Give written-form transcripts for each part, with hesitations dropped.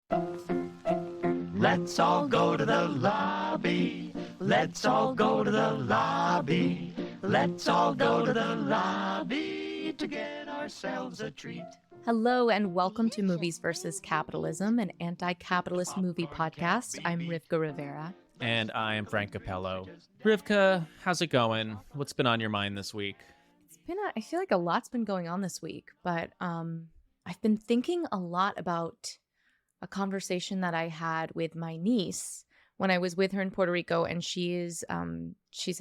Let's all go to the lobby. Let's all go to the lobby. Let's all go to the lobby to get ourselves a treat. Hello and welcome to Movies vs. Capitalism, an anti-capitalist movie podcast. I'm Rivka Rivera. And I am Frank Capello. Rivka, how's it going? What's been on your mind this week? I feel like a lot's been going on this week, but I've been thinking a lot about a conversation that I had with my niece when I was with her in Puerto Rico, and she's in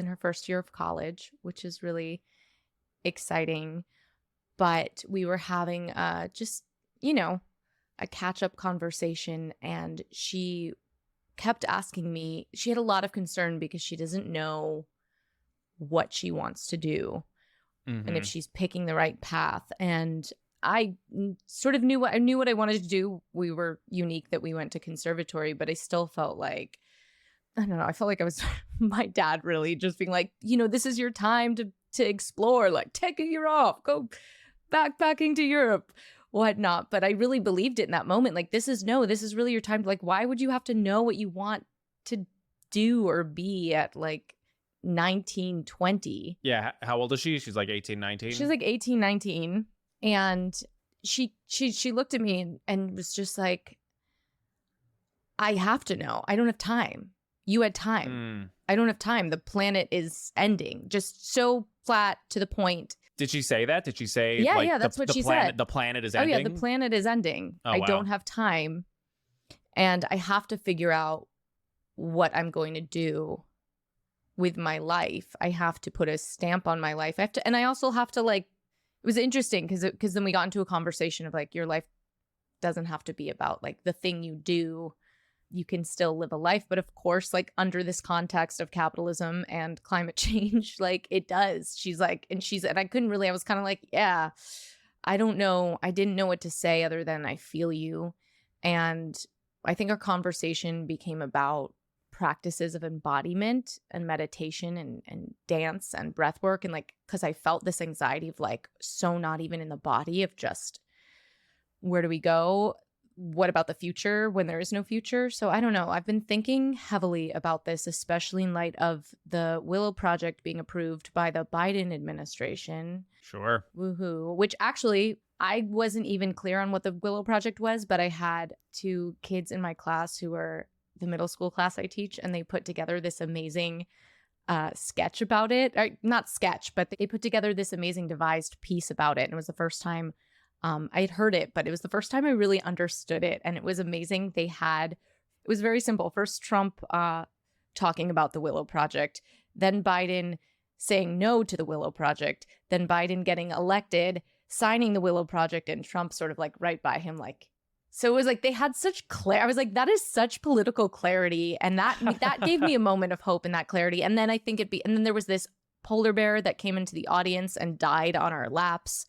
her first year of college, which is really exciting. But we were having a catch-up conversation, and she kept asking me, she had a lot of concern because she doesn't know what she wants to do and if she's picking the right path. And I sort of knew what I wanted to do. We were unique that we went to conservatory, but I still felt like, I don't know, I felt like I was my dad really just being like, this is your time to explore, like take a year off, go backpacking to Europe, whatnot. But I really believed it in that moment. Like, this is really your time. Like, why would you have to know what you want to do or be at like 19, 20? Yeah. How old is she? She's like 18, 19? She's like 18, 19. And she looked at me and was just like, I have to know. I don't have time. You had time. I don't have time. The planet is ending. Just so flat to the point. Did she say that? Did she say, yeah, that's what she said. The planet is ending? Oh, yeah, the planet is ending. Oh, I wow. don't have time. And I have to figure out what I'm going to do with my life. I have to put a stamp on my life. And I also have to, like, it was interesting because then we got into a conversation of like, your life doesn't have to be about like the thing you do. You can still live a life. But of course, like under this context of capitalism and climate change, like it does. She's like, and I couldn't really, I was kind of like, yeah, I don't know. I didn't know what to say other than I feel you. And I think our conversation became about practices of embodiment and meditation and dance and breath work. And like, because I felt this anxiety of like, so not even in the body, of just, where do we go? What about the future when there is no future? So I don't know. I've been thinking heavily about this, especially in light of the Willow Project being approved by the Biden administration. Sure. Woohoo. Which actually, I wasn't even clear on what the Willow Project was, but I had two kids in my class who were the middle school class I teach, and they put together this amazing sketch about it. Or, not sketch, but they put together this amazing devised piece about it. And it was the first time I'd heard it, but it was the first time I really understood it. And it was amazing. It was very simple. First, Trump talking about the Willow Project, then Biden saying no to the Willow Project, then Biden getting elected, signing the Willow Project, and Trump sort of like right by him, like. So it was like they had such clarity. I was like, that is such political clarity. And that gave me a moment of hope in that clarity. And then and then there was this polar bear that came into the audience and died on our laps.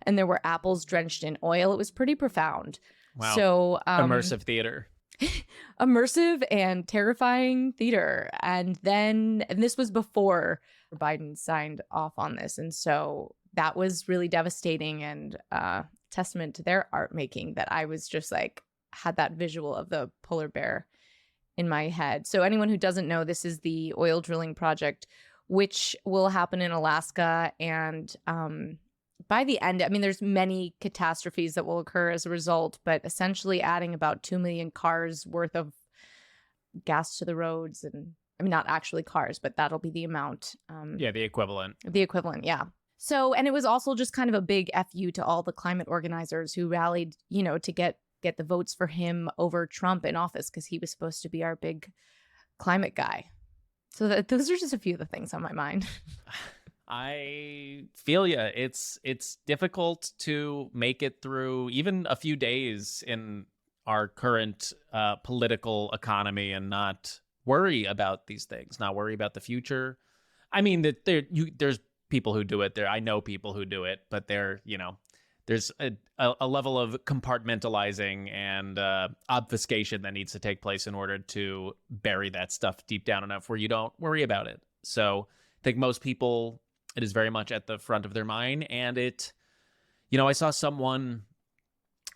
And there were apples drenched in oil. It was pretty profound. Wow. So immersive theater. Immersive and terrifying theater. And this was before Biden signed off on this. And so that was really devastating and testament to their art making, that I was just like, had that visual of the polar bear in my head. So anyone who doesn't know, this is the oil drilling project, which will happen in Alaska. And by the end, I mean, there's many catastrophes that will occur as a result, but essentially adding about 2 million cars worth of gas to the roads. And I mean, not actually cars, but that'll be the amount. Yeah, the equivalent. The equivalent, yeah. So, and it was also just kind of a big FU to all the climate organizers who rallied, to get the votes for him over Trump in office, because he was supposed to be our big climate guy. So those are just a few of the things on my mind. I feel ya. It's difficult to make it through even a few days in our current political economy and not worry about these things, not worry about the future. I mean, that there's people who do it there. I know people who do it, but there's a level of compartmentalizing and obfuscation that needs to take place in order to bury that stuff deep down enough where you don't worry about it. So I think most people, it is very much at the front of their mind. And I saw someone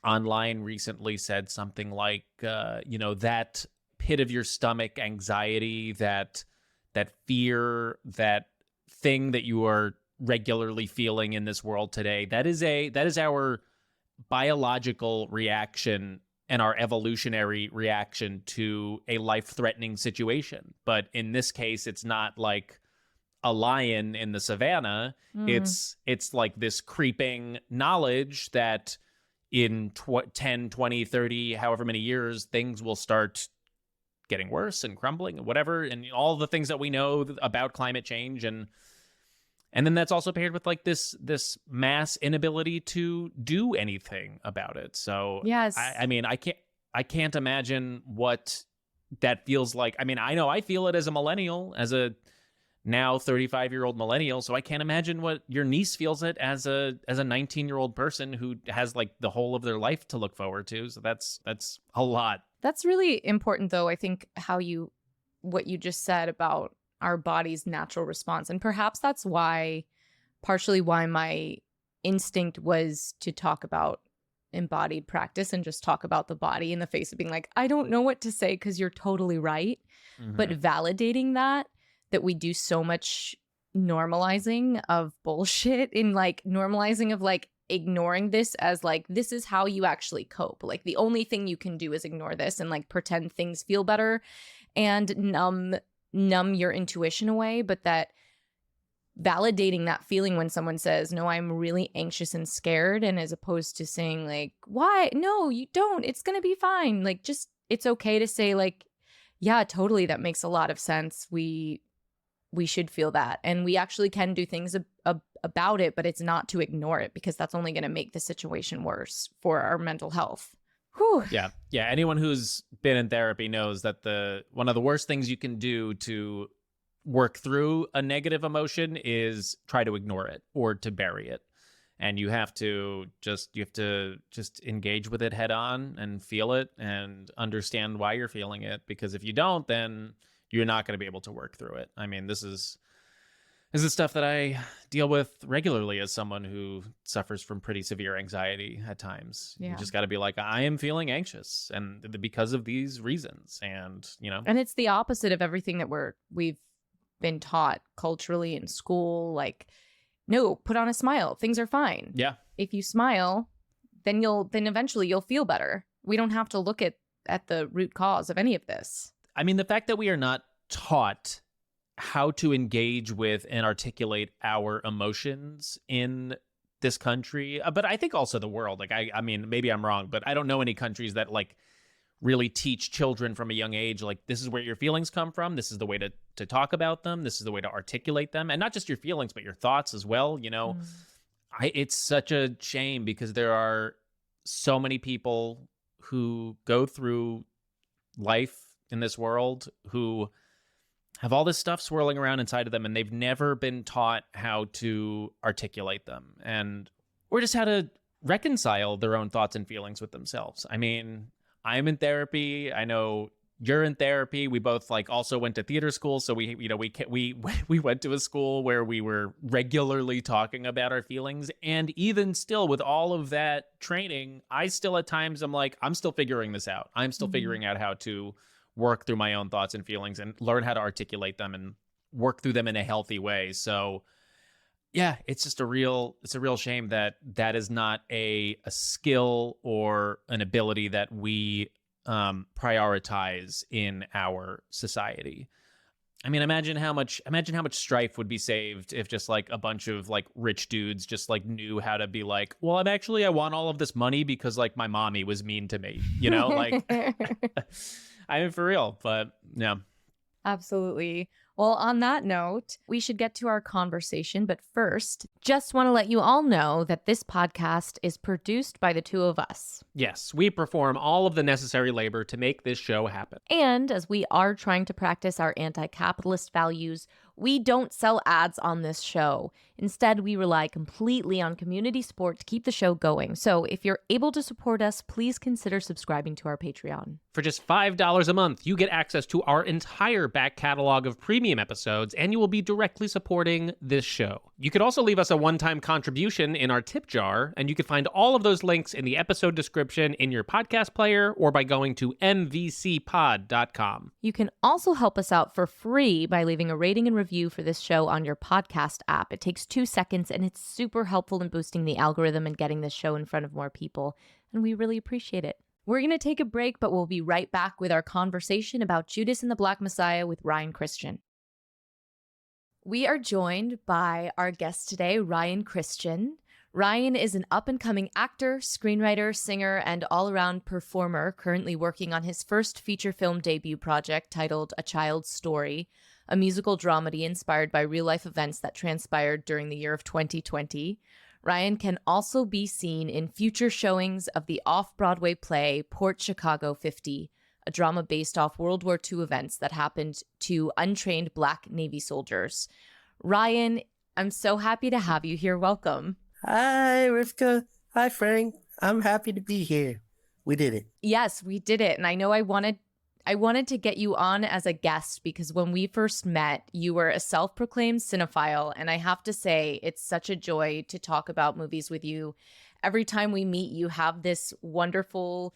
online recently said something like, that pit of your stomach anxiety, that fear, that thing that you are regularly feeling in this world today, that is our biological reaction and our evolutionary reaction to a life-threatening situation. But in this case, it's not like a lion in the savannah. It's like this creeping knowledge that in 10, 20, 30, however many years, things will start getting worse and crumbling and whatever, and all the things that we know about climate change. And then that's also paired with like this mass inability to do anything about it. So Yes. I mean, I can't imagine what that feels like. I mean, I know I feel it as a millennial, as a now 35-year-old millennial. So I can't imagine what your niece feels it as a 19-year-old person who has like the whole of their life to look forward to. So that's a lot. That's really important, though. I think what you just said about our body's natural response. And perhaps that's partially why my instinct was to talk about embodied practice and just talk about the body in the face of being like, I don't know what to say because you're totally right. But validating that we do so much normalizing of bullshit, in like normalizing of like ignoring this as like, this is how you actually cope. Like the only thing you can do is ignore this and like pretend things feel better and numb your intuition away. But that validating that feeling when someone says, no, I'm really anxious and scared, and as opposed to saying like, why? No, you don't. It's going to be fine. Like, just, it's okay to say like, yeah, totally. That makes a lot of sense. We should feel that. And we actually can do things about it, but it's not to ignore it, because that's only going to make the situation worse for our mental health. Whew. Yeah. Anyone who's been in therapy knows that one of the worst things you can do to work through a negative emotion is try to ignore it or to bury it. And you have to just engage with it head on and feel it and understand why you're feeling it. Because if you don't, then you're not going to be able to work through it. I mean, this is stuff that I deal with regularly as someone who suffers from pretty severe anxiety at times. Yeah. You just got to be like, I am feeling anxious, and because of these reasons. And, And it's the opposite of everything that we've been taught culturally in school. Like, no, put on a smile. Things are fine. Yeah. If you smile, then eventually you'll feel better. We don't have to look at the root cause of any of this. I mean, the fact that we are not taught how to engage with and articulate our emotions in this country, but I think also the world. Like, I mean, maybe I'm wrong, but I don't know any countries that like really teach children from a young age, like, this is where your feelings come from. This is the way to talk about them. This is the way to articulate them. And not just your feelings, but your thoughts as well. It's such a shame, because there are so many people who go through life in this world who have all this stuff swirling around inside of them, and they've never been taught how to articulate them, or just how to reconcile their own thoughts and feelings with themselves. I mean, I'm in therapy. I know you're in therapy. We both like also went to theater school, so we went to a school where we were regularly talking about our feelings. And even still, with all of that training, I still at times I'm like, I'm still figuring this out. I'm still figuring out how to work through my own thoughts and feelings and learn how to articulate them and work through them in a healthy way. So yeah, it's a real shame that is not a skill or an ability that we prioritize in our society. I mean, imagine how much strife would be saved if just like a bunch of like rich dudes just like knew how to be like, well, I want all of this money because like my mommy was mean to me, like I mean, for real. But yeah. Absolutely. Well, on that note, we should get to our conversation. But first, just want to let you all know that this podcast is produced by the two of us. Yes, we perform all of the necessary labor to make this show happen. And as we are trying to practice our anti-capitalist values, We don't sell ads on this show. Instead, we rely completely on community support to keep the show going. So if you're able to support us, please consider subscribing to our Patreon. For just $5 a month, you get access to our entire back catalog of premium episodes, and you will be directly supporting this show. You could also leave us a one-time contribution in our tip jar, and you can find all of those links in the episode description in your podcast player or by going to mvcpod.com. You can also help us out for free by leaving a rating and review for this show on your podcast app. It takes 2 seconds, and it's super helpful in boosting the algorithm and getting this show in front of more people, and we really appreciate it. We're going to take a break, but we'll be right back with our conversation about Judas and the Black Messiah with Ryan Christian. We are joined by our guest today, Ryan Christian. Ryan is an up-and-coming actor, screenwriter, singer, and all-around performer currently working on his first feature film debut project titled A Child's Story, a musical dramedy inspired by real-life events that transpired during the year of 2020. Ryan can also be seen in future showings of the off-Broadway play Port Chicago 50, a drama based off World War II events that happened to untrained Black Navy soldiers. Ryan, I'm so happy to have you here. Welcome. Hi, Rivka. Hi, Frank. I'm happy to be here. We did it. Yes, we did it. And I know I wanted to get you on as a guest because when we first met, you were a self-proclaimed cinephile. And I have to say, it's such a joy to talk about movies with you. Every time we meet, you have this wonderful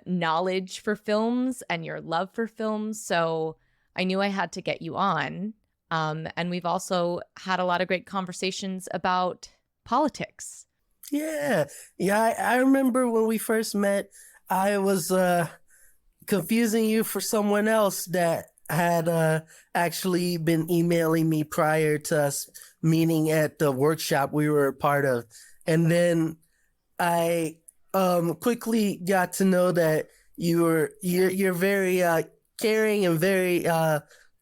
knowledge for films and your love for films. So I knew I had to get you on. And we've also had a lot of great conversations about politics. Yeah. I remember when we first met, I was confusing you for someone else that had actually been emailing me prior to us meeting at the workshop we were a part of. And then I quickly got to know that you're very caring and very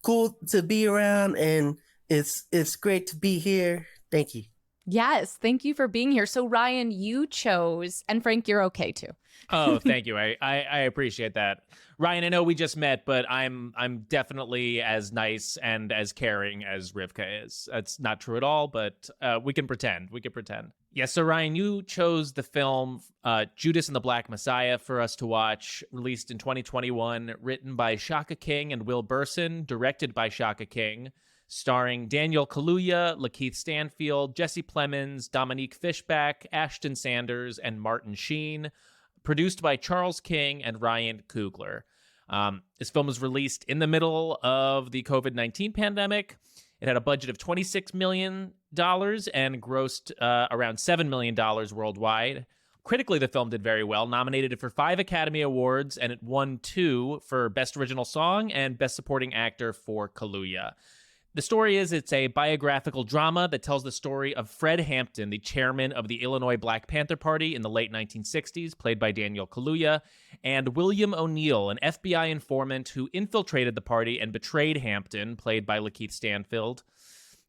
cool to be around, and it's great to be here. Thank you. Yes, thank you for being here. So Ryan, you chose, and Frank, you're okay too. Oh, thank you. I appreciate that. Ryan, I know we just met, but I'm definitely as nice and as caring as Rivka is. That's not true at all, but we can pretend. Yes, so Ryan, you chose the film Judas and the Black Messiah for us to watch, released in 2021, written by Shaka King and Will Burson, directed by Shaka King, starring Daniel Kaluuya, Lakeith Stanfield, Jesse Plemons, Dominique Fishback, Ashton Sanders, and Martin Sheen. Produced by Charles King and Ryan Coogler. This film was released in the middle of the COVID-19 pandemic. It had a budget of $26 million and grossed around $7 million worldwide. Critically, the film did very well, nominated for 5 Academy Awards, and it won 2 for Best Original Song and Best Supporting Actor for Kaluuya. The story is it's a biographical drama that tells the story of Fred Hampton, the chairman of the Illinois Black Panther Party in the late 1960s, played by Daniel Kaluuya, and William O'Neill, an FBI informant who infiltrated the party and betrayed Hampton, played by Lakeith Stanfield.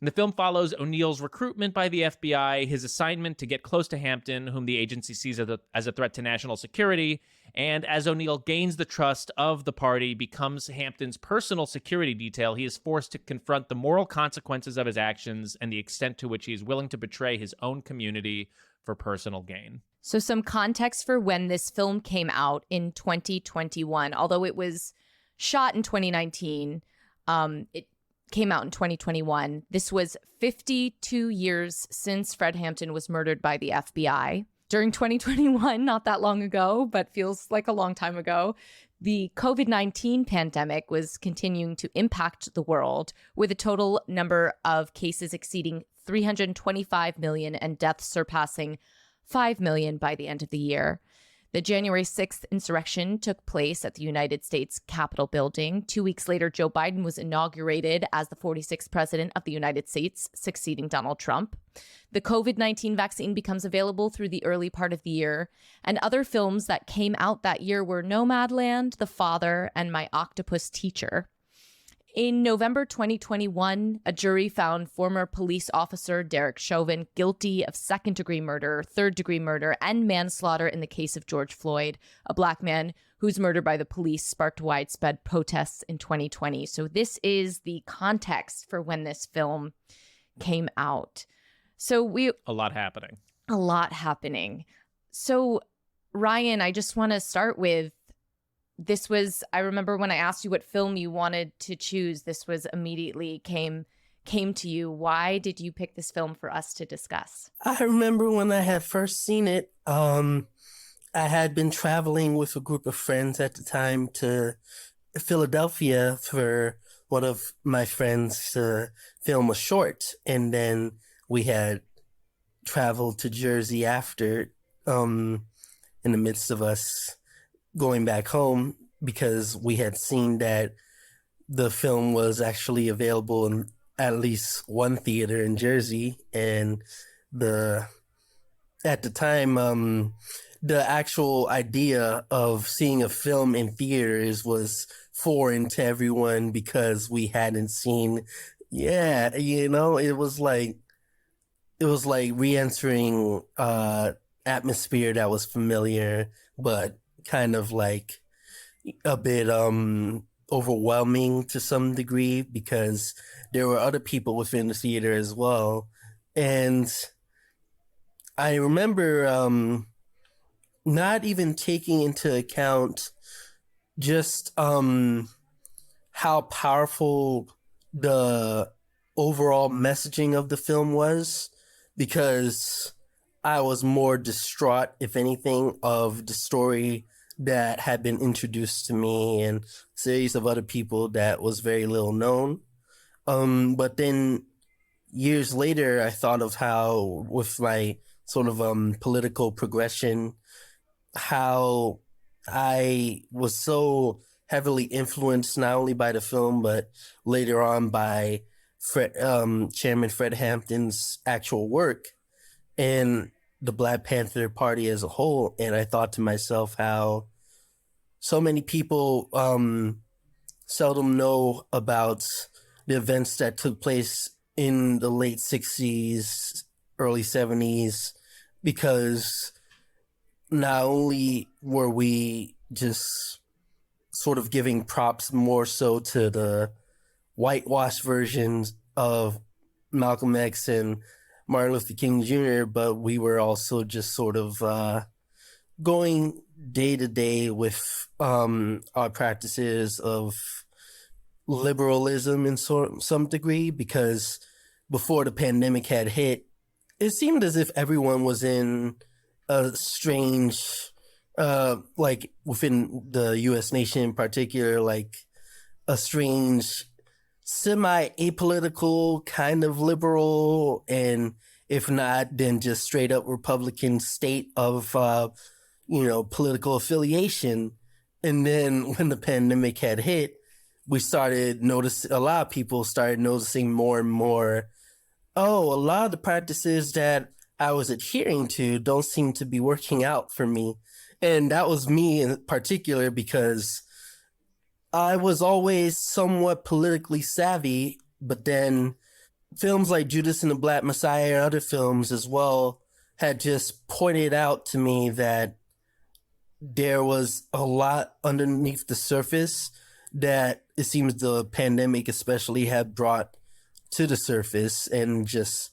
And the film follows O'Neill's recruitment by the FBI, his assignment to get close to Hampton, whom the agency sees as a threat to national security, and as O'Neill gains the trust of the party, becomes Hampton's personal security detail, he is forced to confront the moral consequences of his actions and the extent to which he is willing to betray his own community for personal gain. So some context for when this film came out in 2021, although it was shot in 2019, it came out in 2021. This was 52 years since Fred Hampton was murdered by the FBI. During 2021, not that long ago, but feels like a long time ago, the COVID-19 pandemic was continuing to impact the world, with a total number of cases exceeding 325 million and deaths surpassing 5 million by the end of the year. The January 6th insurrection took place at the United States Capitol building. 2 weeks later, Joe Biden was inaugurated as the 46th president of the United States, succeeding Donald Trump. The COVID-19 vaccine becomes available through the early part of the year, and other films that came out that year were Nomadland, The Father, and My Octopus Teacher. In November 2021, a jury found former police officer Derek Chauvin guilty of second-degree murder, third-degree murder, and manslaughter in the case of George Floyd, a Black man whose murder by the police sparked widespread protests in 2020. So this is the context for when this film came out. So a lot happening. A lot happening. So Ryan, I just want to start with, this was, I remember when I asked you what film you wanted to choose, this was immediately came to you. Why did you pick this film for us to discuss? I remember when I had first seen it, I had been traveling with a group of friends at the time to Philadelphia for one of my friends to film a short. And then we had traveled to Jersey after, in the midst of us going back home, because we had seen that the film was actually available in at least one theater in Jersey. And at the time, the actual idea of seeing a film in theaters was foreign to everyone because we hadn't seen, it was like re-entering atmosphere that was familiar, but kind of like a bit overwhelming to some degree because there were other people within the theater as well. And I remember not even taking into account just how powerful the overall messaging of the film was, because I was more distraught, if anything, of the story that had been introduced to me and a series of other people that was very little known. But then years later, I thought of how, with my sort of political progression, how I was so heavily influenced not only by the film, but later on by Chairman Fred Hampton's actual work and the Black Panther Party as a whole. And I thought to myself how so many people seldom know about the events that took place in the late 60s, early 70s, because not only were we just sort of giving props more so to the whitewashed versions of Malcolm X and Martin Luther King Jr., but we were also just sort of going day to day with our practices of liberalism in some degree, because before the pandemic had hit, it seemed as if everyone was in a strange, like within the U.S. nation in particular, like a strange semi-apolitical kind of liberal, and if not, then just straight up Republican state of, political affiliation. And then when the pandemic had hit, a lot of people started noticing more and more, a lot of the practices that I was adhering to don't seem to be working out for me. And that was me in particular, because I was always somewhat politically savvy, but then films like Judas and the Black Messiah and other films as well had just pointed out to me that there was a lot underneath the surface that it seems the pandemic especially had brought to the surface, and just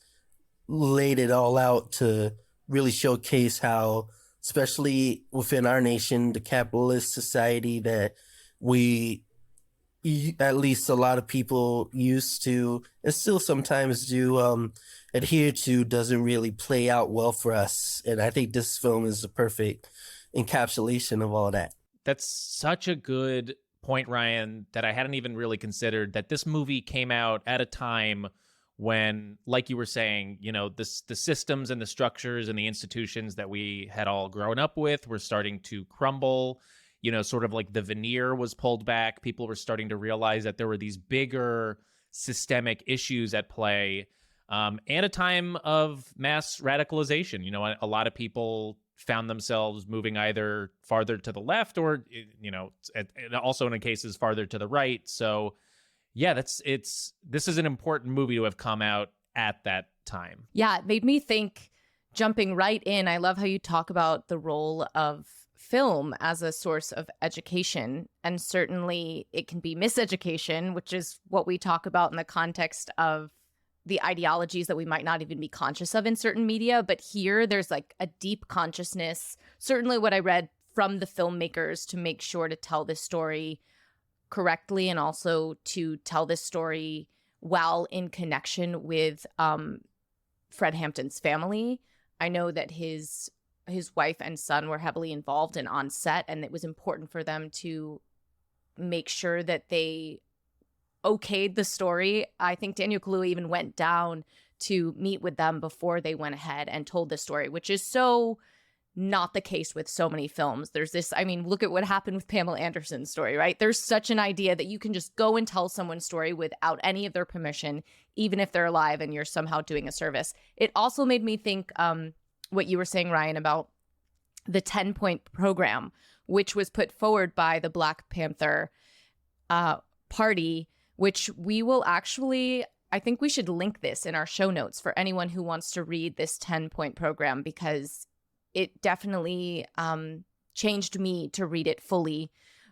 laid it all out to really showcase how, especially within our nation, the capitalist society that we, at least a lot of people used to and still sometimes do adhere to, doesn't really play out well for us. And I think this film is the perfect encapsulation of all that. That's such a good point, Ryan, that I hadn't even really considered, that this movie came out at a time when, like you were saying, the systems and the structures and the institutions that we had all grown up with were starting to crumble. Sort of like the veneer was pulled back. People were starting to realize that there were these bigger systemic issues at play, and a time of mass radicalization. A lot of people found themselves moving either farther to the left or, and also in cases farther to the right. So, Yeah, this is an important movie to have come out at that time. Yeah, it made me think, jumping right in, I love how you talk about the role of film as a source of education. And certainly it can be miseducation, which is what we talk about in the context of the ideologies that we might not even be conscious of in certain media. But here there's like a deep consciousness, certainly what I read from the filmmakers, to make sure to tell this story correctly and also to tell this story while in connection with Fred Hampton's family. I know that his wife and son were heavily involved and on set, and it was important for them to make sure that they okayed the story. I think Daniel Kaluuya even went down to meet with them before they went ahead and told the story, which is so not the case with so many films. There's this, I mean, look at what happened with Pamela Anderson's story, right? There's such an idea that you can just go and tell someone's story without any of their permission, even if they're alive and you're somehow doing a service. It also made me think what you were saying, Ryan, about the 10-point program, which was put forward by the Black Panther Party, which we will actually, I think we should link this in our show notes for anyone who wants to read this 10-point program, because it definitely changed me to read it fully.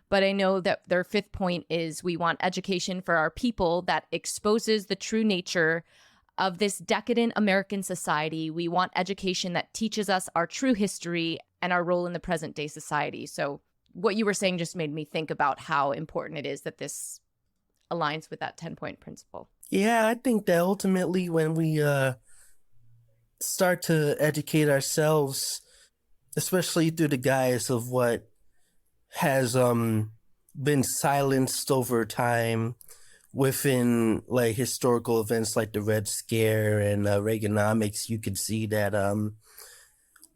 But I know that their 5th point is, we want education for our people that exposes the true nature of this decadent American society. We want education that teaches us our true history and our role in the present day society. So what you were saying just made me think about how important it is that this aligns with that 10-point principle. Yeah, I think that ultimately when we start to educate ourselves, especially through the guise of what has been silenced over time within like historical events like the Red Scare and Reaganomics, you could see that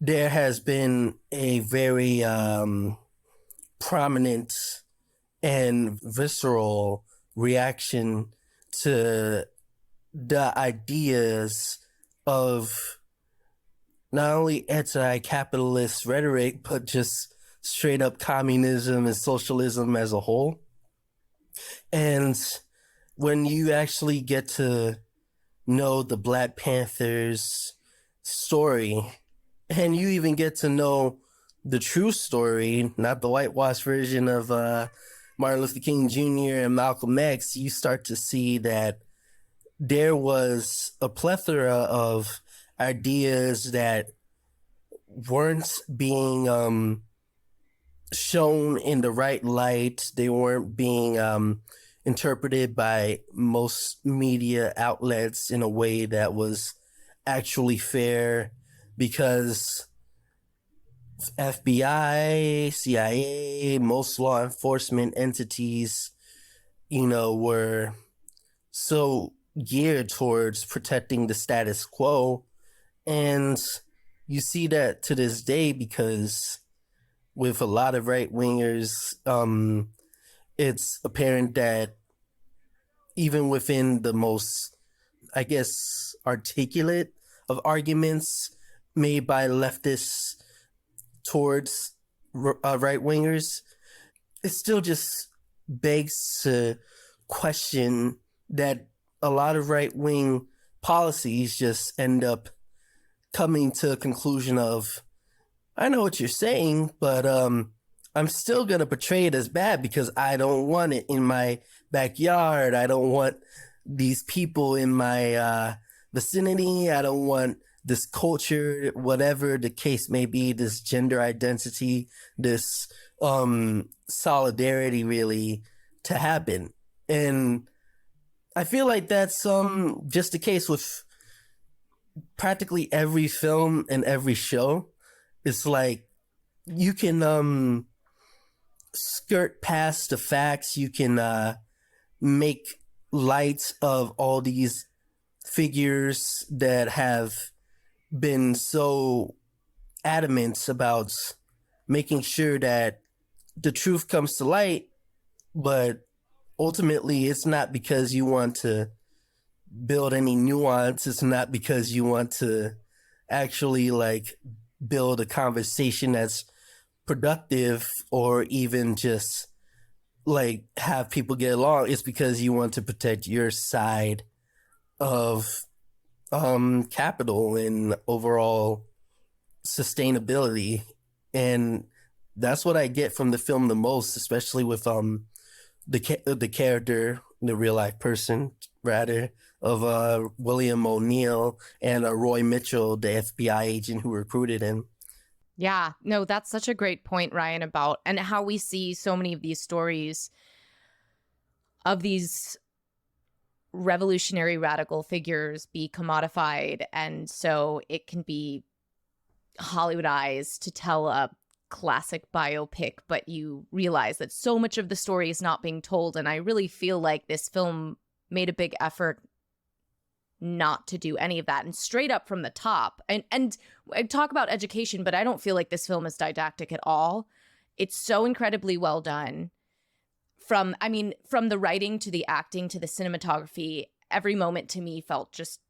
there has been a very prominent and visceral reaction to the ideas of not only anti-capitalist rhetoric, but just straight up communism and socialism as a whole. And when you actually get to know the Black Panthers story, and you even get to know the true story, not the whitewashed version of Martin Luther King Jr. and Malcolm X, you start to see that there was a plethora of ideas that weren't being shown in the right light. They weren't being interpreted by most media outlets in a way that was actually fair, because FBI, CIA, most law enforcement entities, were so geared towards protecting the status quo. And you see that to this day, because with a lot of right-wingers, it's apparent that even within the most, I guess, articulate of arguments made by leftists towards right-wingers, it still just begs to question that a lot of right-wing policies just end up coming to a conclusion of, I know what you're saying, but I'm still going to portray it as bad because I don't want it in my backyard. I don't want these people in my vicinity. I don't want this culture, whatever the case may be, this gender identity, this solidarity really to happen. And I feel like that's just the case with practically every film and every show. It's like you can skirt past the facts. You can make light of all these figures that have been so adamant about making sure that the truth comes to light, but ultimately it's not because you want to build any nuance. It's not because you want to actually like build a conversation that's productive or even just like have people get along. It's because you want to protect your side of capital and overall sustainability. And that's what I get from the film the most, especially with the character, the real life person rather, of William O'Neill and Roy Mitchell, the FBI agent who recruited him. Yeah, no, that's such a great point, Ryan, about and how we see so many of these stories of these revolutionary radical figures be commodified, and so it can be Hollywoodized to tell a classic biopic, but you realize that so much of the story is not being told. And I really feel like this film made a big effort not to do any of that, and straight up from the top. And I talk about education, but I don't feel like this film is didactic at all. It's so incredibly well done. From the writing to the acting to the cinematography, every moment to me felt just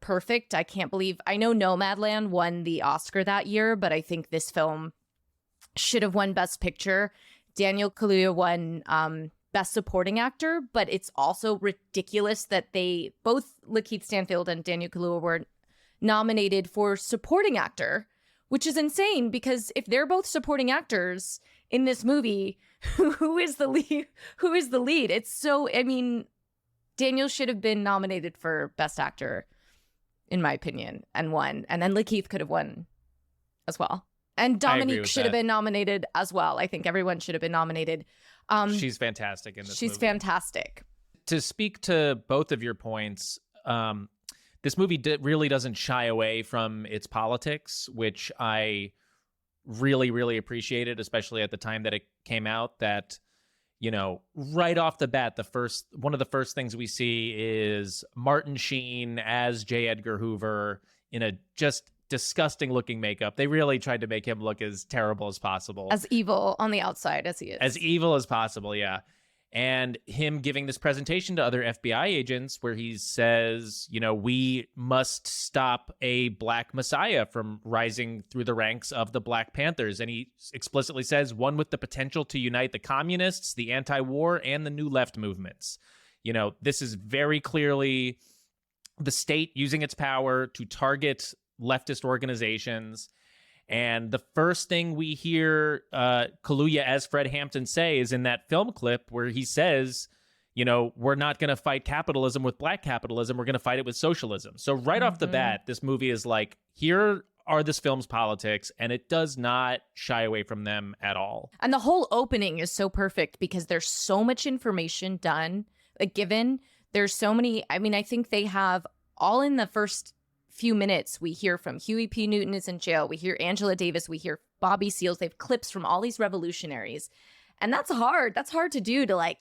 perfect. I can't believe, I know Nomadland won the Oscar that year, but I think this film should have won Best Picture. Daniel Kaluuya won Best Supporting Actor, but it's also ridiculous that they both, Lakeith Stanfield and Daniel Kaluuya, were nominated for Supporting Actor, which is insane because if they're both supporting actors in this movie, who is the lead? Who is the lead? It's so, I mean, Daniel should have been nominated for Best Actor, in my opinion, and won. And then Lakeith could have won as well. And Dominique should have been nominated as well. I think everyone should have been nominated. She's fantastic in this movie. She's fantastic. To speak to both of your points, this movie really doesn't shy away from its politics, which I really, really appreciated, especially at the time that it came out. That, you know, right off the bat, one of the first things we see is Martin Sheen as J. Edgar Hoover in a just disgusting looking makeup. They really tried to make him look as terrible as possible. As evil on the outside as he is. As evil as possible, yeah. And him giving this presentation to other FBI agents where he says, you know, we must stop a Black Messiah from rising through the ranks of the Black Panthers. And he explicitly says, one with the potential to unite the communists, the anti-war, and the new left movements. You know, this is very clearly the state using its power to target leftist organizations. And the first thing we hear Kaluuya as Fred Hampton say is in that film clip where he says, you know, we're not going to fight capitalism with Black capitalism. We're going to fight it with socialism. So right off the bat, this movie is like, here are this film's politics, and it does not shy away from them at all. And the whole opening is so perfect because there's so much information given. There's so many, I mean, I think they have all in the first few minutes. We hear from Huey P. Newton is in jail. We hear Angela Davis. We hear Bobby Seals. They have clips from all these revolutionaries. And that's hard. That's hard to do, to like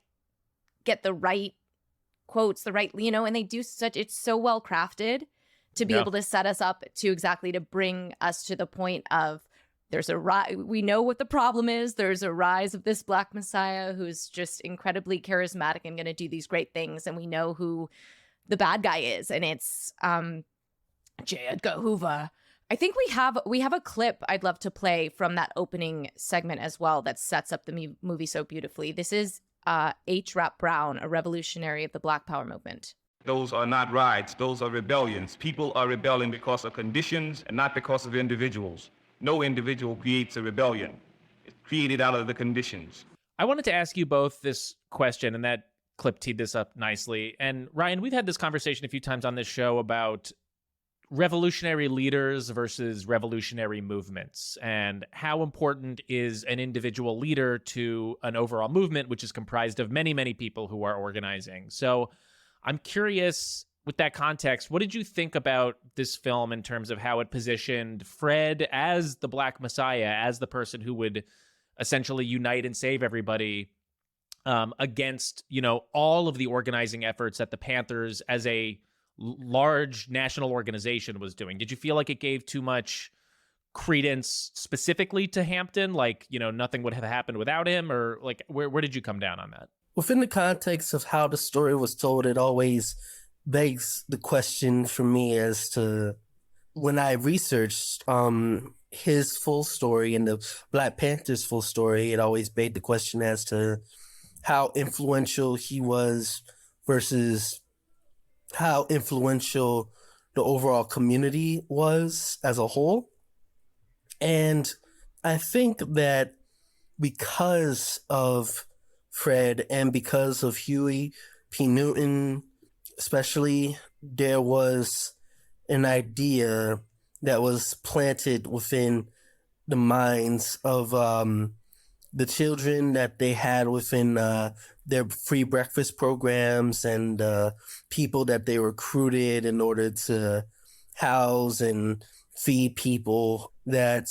get the right quotes, the right, you know, and they do it's so well crafted to be able to set us up to exactly to bring us to the point of there's a rise. We know what the problem is. There's a rise of this Black Messiah who's just incredibly charismatic and going to do these great things. And we know who the bad guy is. And it's, J. Edgar Hoover. I think we have a clip I'd love to play from that opening segment as well that sets up the movie so beautifully. This is H. Rap Brown, a revolutionary of the Black Power movement. Those are not riots, those are rebellions. People are rebelling because of conditions and not because of individuals. No individual creates a rebellion. It's created out of the conditions. I wanted to ask you both this question, and that clip teed this up nicely. And Ryan, we've had this conversation a few times on this show about revolutionary leaders versus revolutionary movements, and how important is an individual leader to an overall movement, which is comprised of many, many people who are organizing. So I'm curious, with that context, what did you think about this film in terms of how it positioned Fred as the Black Messiah, as the person who would essentially unite and save everybody against, you know, all of the organizing efforts that the Panthers as a large national organization was doing? Did you feel like it gave too much credence specifically to Hampton? Like, you know, nothing would have happened without him? Or like, where did you come down on that? Within the context of how the story was told, it always begs the question for me as to when I researched his full story and the Black Panthers' full story, it always begged the question as to how influential he was versus how influential the overall community was as a whole. And I think that because of Fred and because of Huey P. Newton, especially, there was an idea that was planted within the minds of the children that they had within their free breakfast programs and people that they recruited in order to house and feed people, that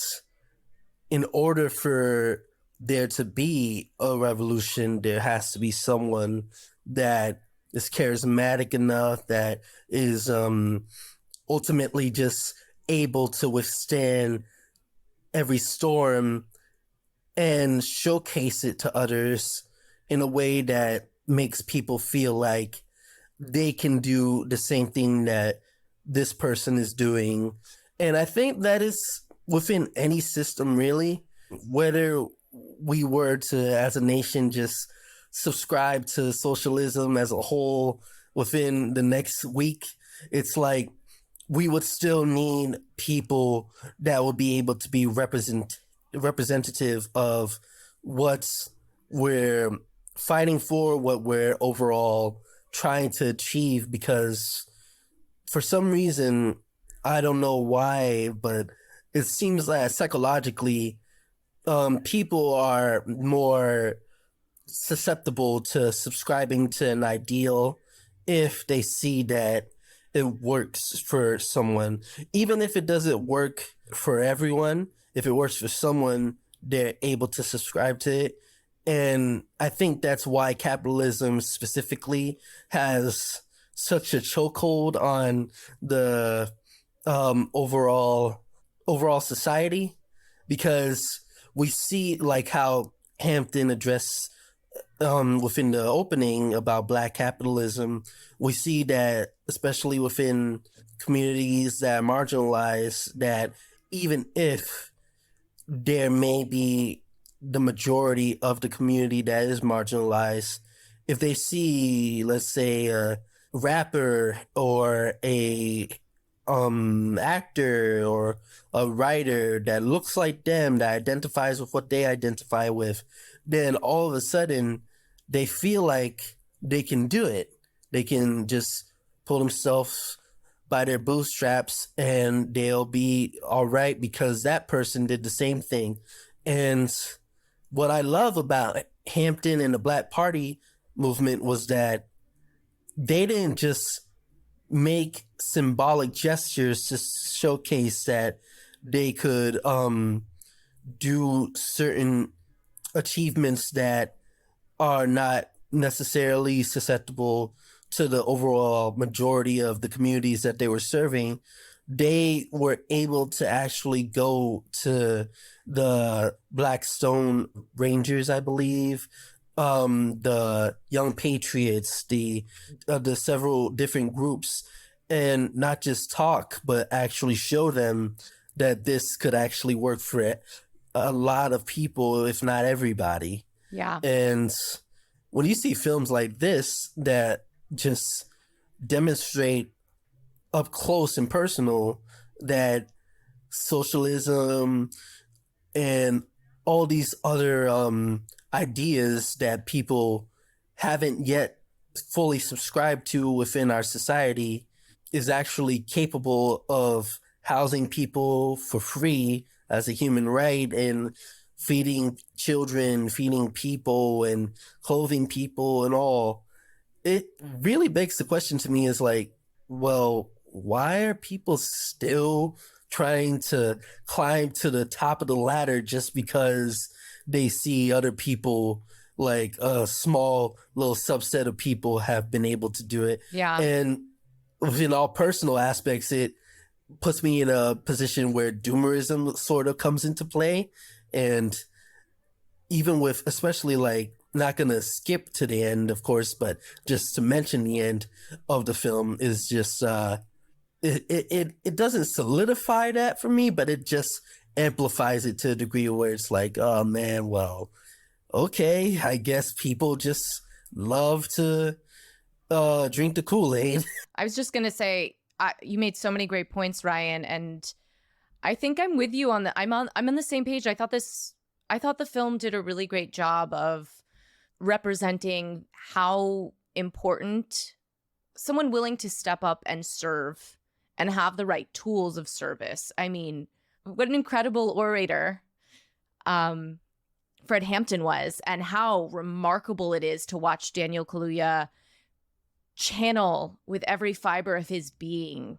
in order for there to be a revolution, there has to be someone that is charismatic enough, that is ultimately just able to withstand every storm and showcase it to others in a way that makes people feel like they can do the same thing that this person is doing. And I think that is within any system, really, whether we were to, as a nation, just subscribe to socialism as a whole within the next week, it's like we would still need people that would be able to be representative of what we're fighting for, what we're overall trying to achieve. Because for some reason, I don't know why, but it seems that psychologically, people are more susceptible to subscribing to an ideal if they see that it works for someone. Even if it doesn't work for everyone, if it works for someone, they're able to subscribe to it. And I think that's why capitalism specifically has such a chokehold on the overall society, because we see like how Hampton addressed within the opening about Black capitalism. We see that especially within communities that are marginalized, that even if there may be the majority of the community that is marginalized, if they see, let's say, a rapper or a actor or a writer that looks like them, that identifies with what they identify with, then all of a sudden they feel like they can do it. They can just pull themselves by their bootstraps and they'll be all right because that person did the same thing. And what I love about Hampton and the Black Party movement was that they didn't just make symbolic gestures to showcase that they could do certain achievements that are not necessarily susceptible to the overall majority of the communities that they were serving. They were able to actually go to the Blackstone Rangers, I believe, the Young Patriots, the several different groups, and not just talk, but actually show them that this could actually work for a lot of people, if not everybody. Yeah. And when you see films like this that just demonstrate up close and personal that socialism and all these other ideas that people haven't yet fully subscribed to within our society is actually capable of housing people for free as a human right, and feeding children, feeding people, and clothing people and all. It really begs the question to me is like, well, why are people still trying to climb to the top of the ladder just because they see other people, like a small little subset of people, have been able to do it? Yeah. And within all personal aspects, it puts me in a position where doomerism sort of comes into play. And even with, especially like, not going to skip to the end, of course, but just to mention the end of the film is just, it doesn't solidify that for me, but it just amplifies it to a degree where it's like, oh man, well, okay, I guess people just love to drink the Kool-Aid. I was just gonna say, you made so many great points, Ryan, and I think I'm with you on the. I'm on the same page. I thought the film did a really great job of representing how important someone willing to step up and serve and have the right tools of service. I mean, what an incredible orator Fred Hampton was, and how remarkable it is to watch Daniel Kaluuya channel with every fiber of his being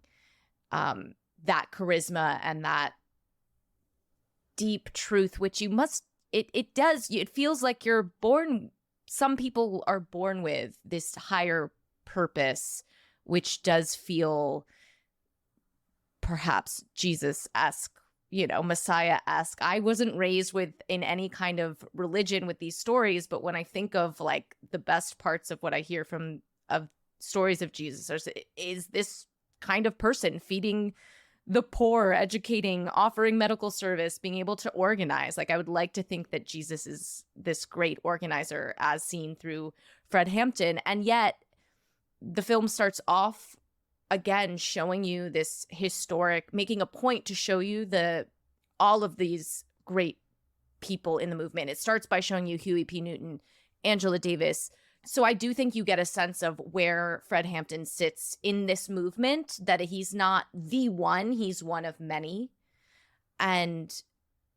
that charisma and that deep truth, which you must, it feels like you're born, some people are born with this higher purpose, which does feel perhaps Jesus-esque, Messiah-esque. I wasn't raised in any kind of religion with these stories, but when I think of like the best parts of what I hear of stories of Jesus, is this kind of person feeding the poor, educating, offering medical service, being able to organize. Like, I would like to think that Jesus is this great organizer as seen through Fred Hampton. And yet the film starts off again showing you this historic, making a point to show you all of these great people in the movement. It starts by showing you Huey P. Newton, Angela Davis. So I do think you get a sense of where Fred Hampton sits in this movement, that he's not the one, he's one of many. And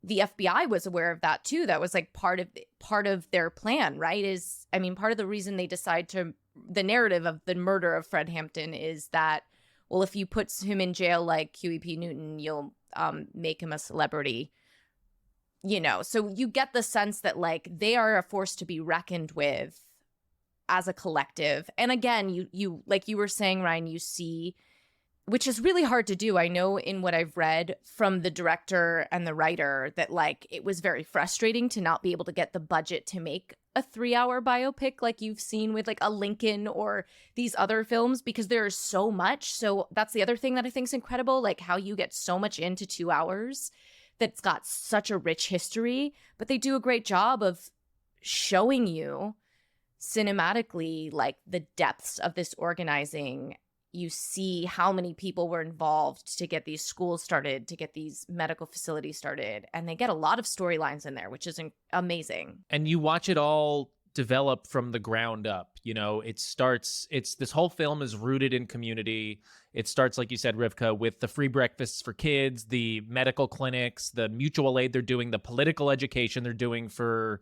the FBI was aware of that too. That was like part of their plan, right? Part of the reason they decide the narrative of the murder of Fred Hampton is that, well, if you put him in jail like Huey P. Newton, you'll make him a celebrity. So you get the sense that like they are a force to be reckoned with as a collective. And again, you like you were saying, Ryan, you see, which is really hard to do. I know in what I've read from the director and the writer that like it was very frustrating to not be able to get the budget to make a 3-hour biopic like you've seen with like a Lincoln or these other films, because there is so much. So that's the other thing that I think is incredible, like how you get so much into 2 hours that's got such a rich history, but they do a great job of showing you cinematically like the depths of this organizing. You see how many people were involved to get these schools started, to get these medical facilities started, and they get a lot of storylines in there, which is amazing. And you watch it all develop from the ground up. This whole film is rooted in community. It starts, like you said, Rivka, with the free breakfasts for kids, the medical clinics, the mutual aid they're doing, the political education they're doing for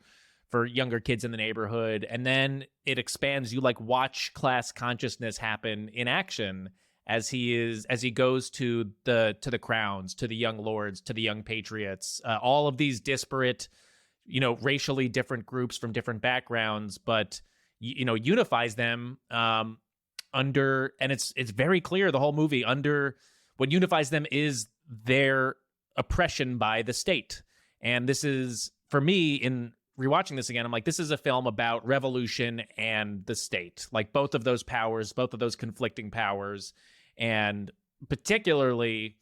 younger kids in the neighborhood. And then it expands. You like watch class consciousness happen in action as he goes to the crowns, to the young lords, to the young patriots, all of these disparate, racially different groups from different backgrounds, but, unifies them under, and it's very clear the whole movie, under what unifies them is their oppression by the state. And this is, for me, in rewatching this again, I'm like, this is a film about revolution and the state, like both of those powers, both of those conflicting powers, and particularly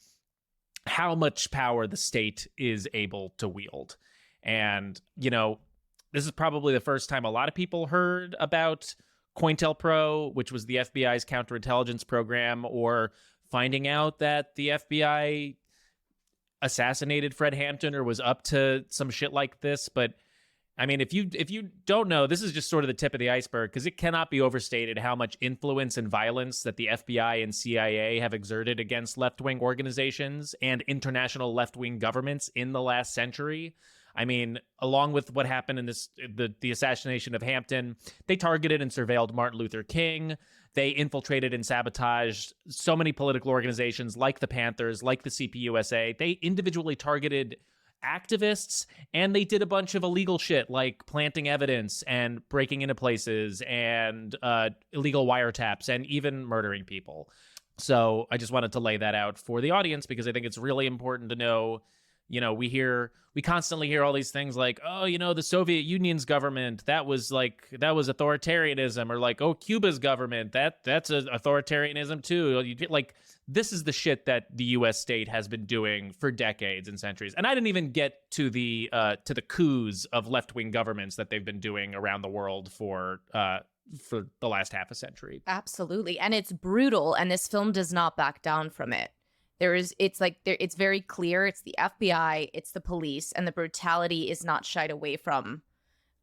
how much power the state is able to wield. And, this is probably the first time a lot of people heard about COINTELPRO, which was the FBI's counterintelligence program, or finding out that the FBI assassinated Fred Hampton or was up to some shit like this. But if you don't know, this is just sort of the tip of the iceberg, because it cannot be overstated how much influence and violence that the FBI and CIA have exerted against left-wing organizations and international left-wing governments in the last century. Along with what happened in the assassination of Hampton, they targeted and surveilled Martin Luther King. They infiltrated and sabotaged so many political organizations like the Panthers, like the CPUSA. They individually targeted activists, and they did a bunch of illegal shit like planting evidence and breaking into places and illegal wiretaps and even murdering people. So I just wanted to lay that out for the audience, because I think it's really important to know we constantly hear all these things like, oh, the Soviet Union's government, that was authoritarianism, or like, oh, Cuba's government, that's a authoritarianism too. Like, this is the shit that the U.S. state has been doing for decades and centuries. And I didn't even get to the coups of left-wing governments that they've been doing around the world for the last half a century. Absolutely. And it's brutal, and this film does not back down from it. It's very clear. It's the FBI, it's the police, and the brutality is not shied away from.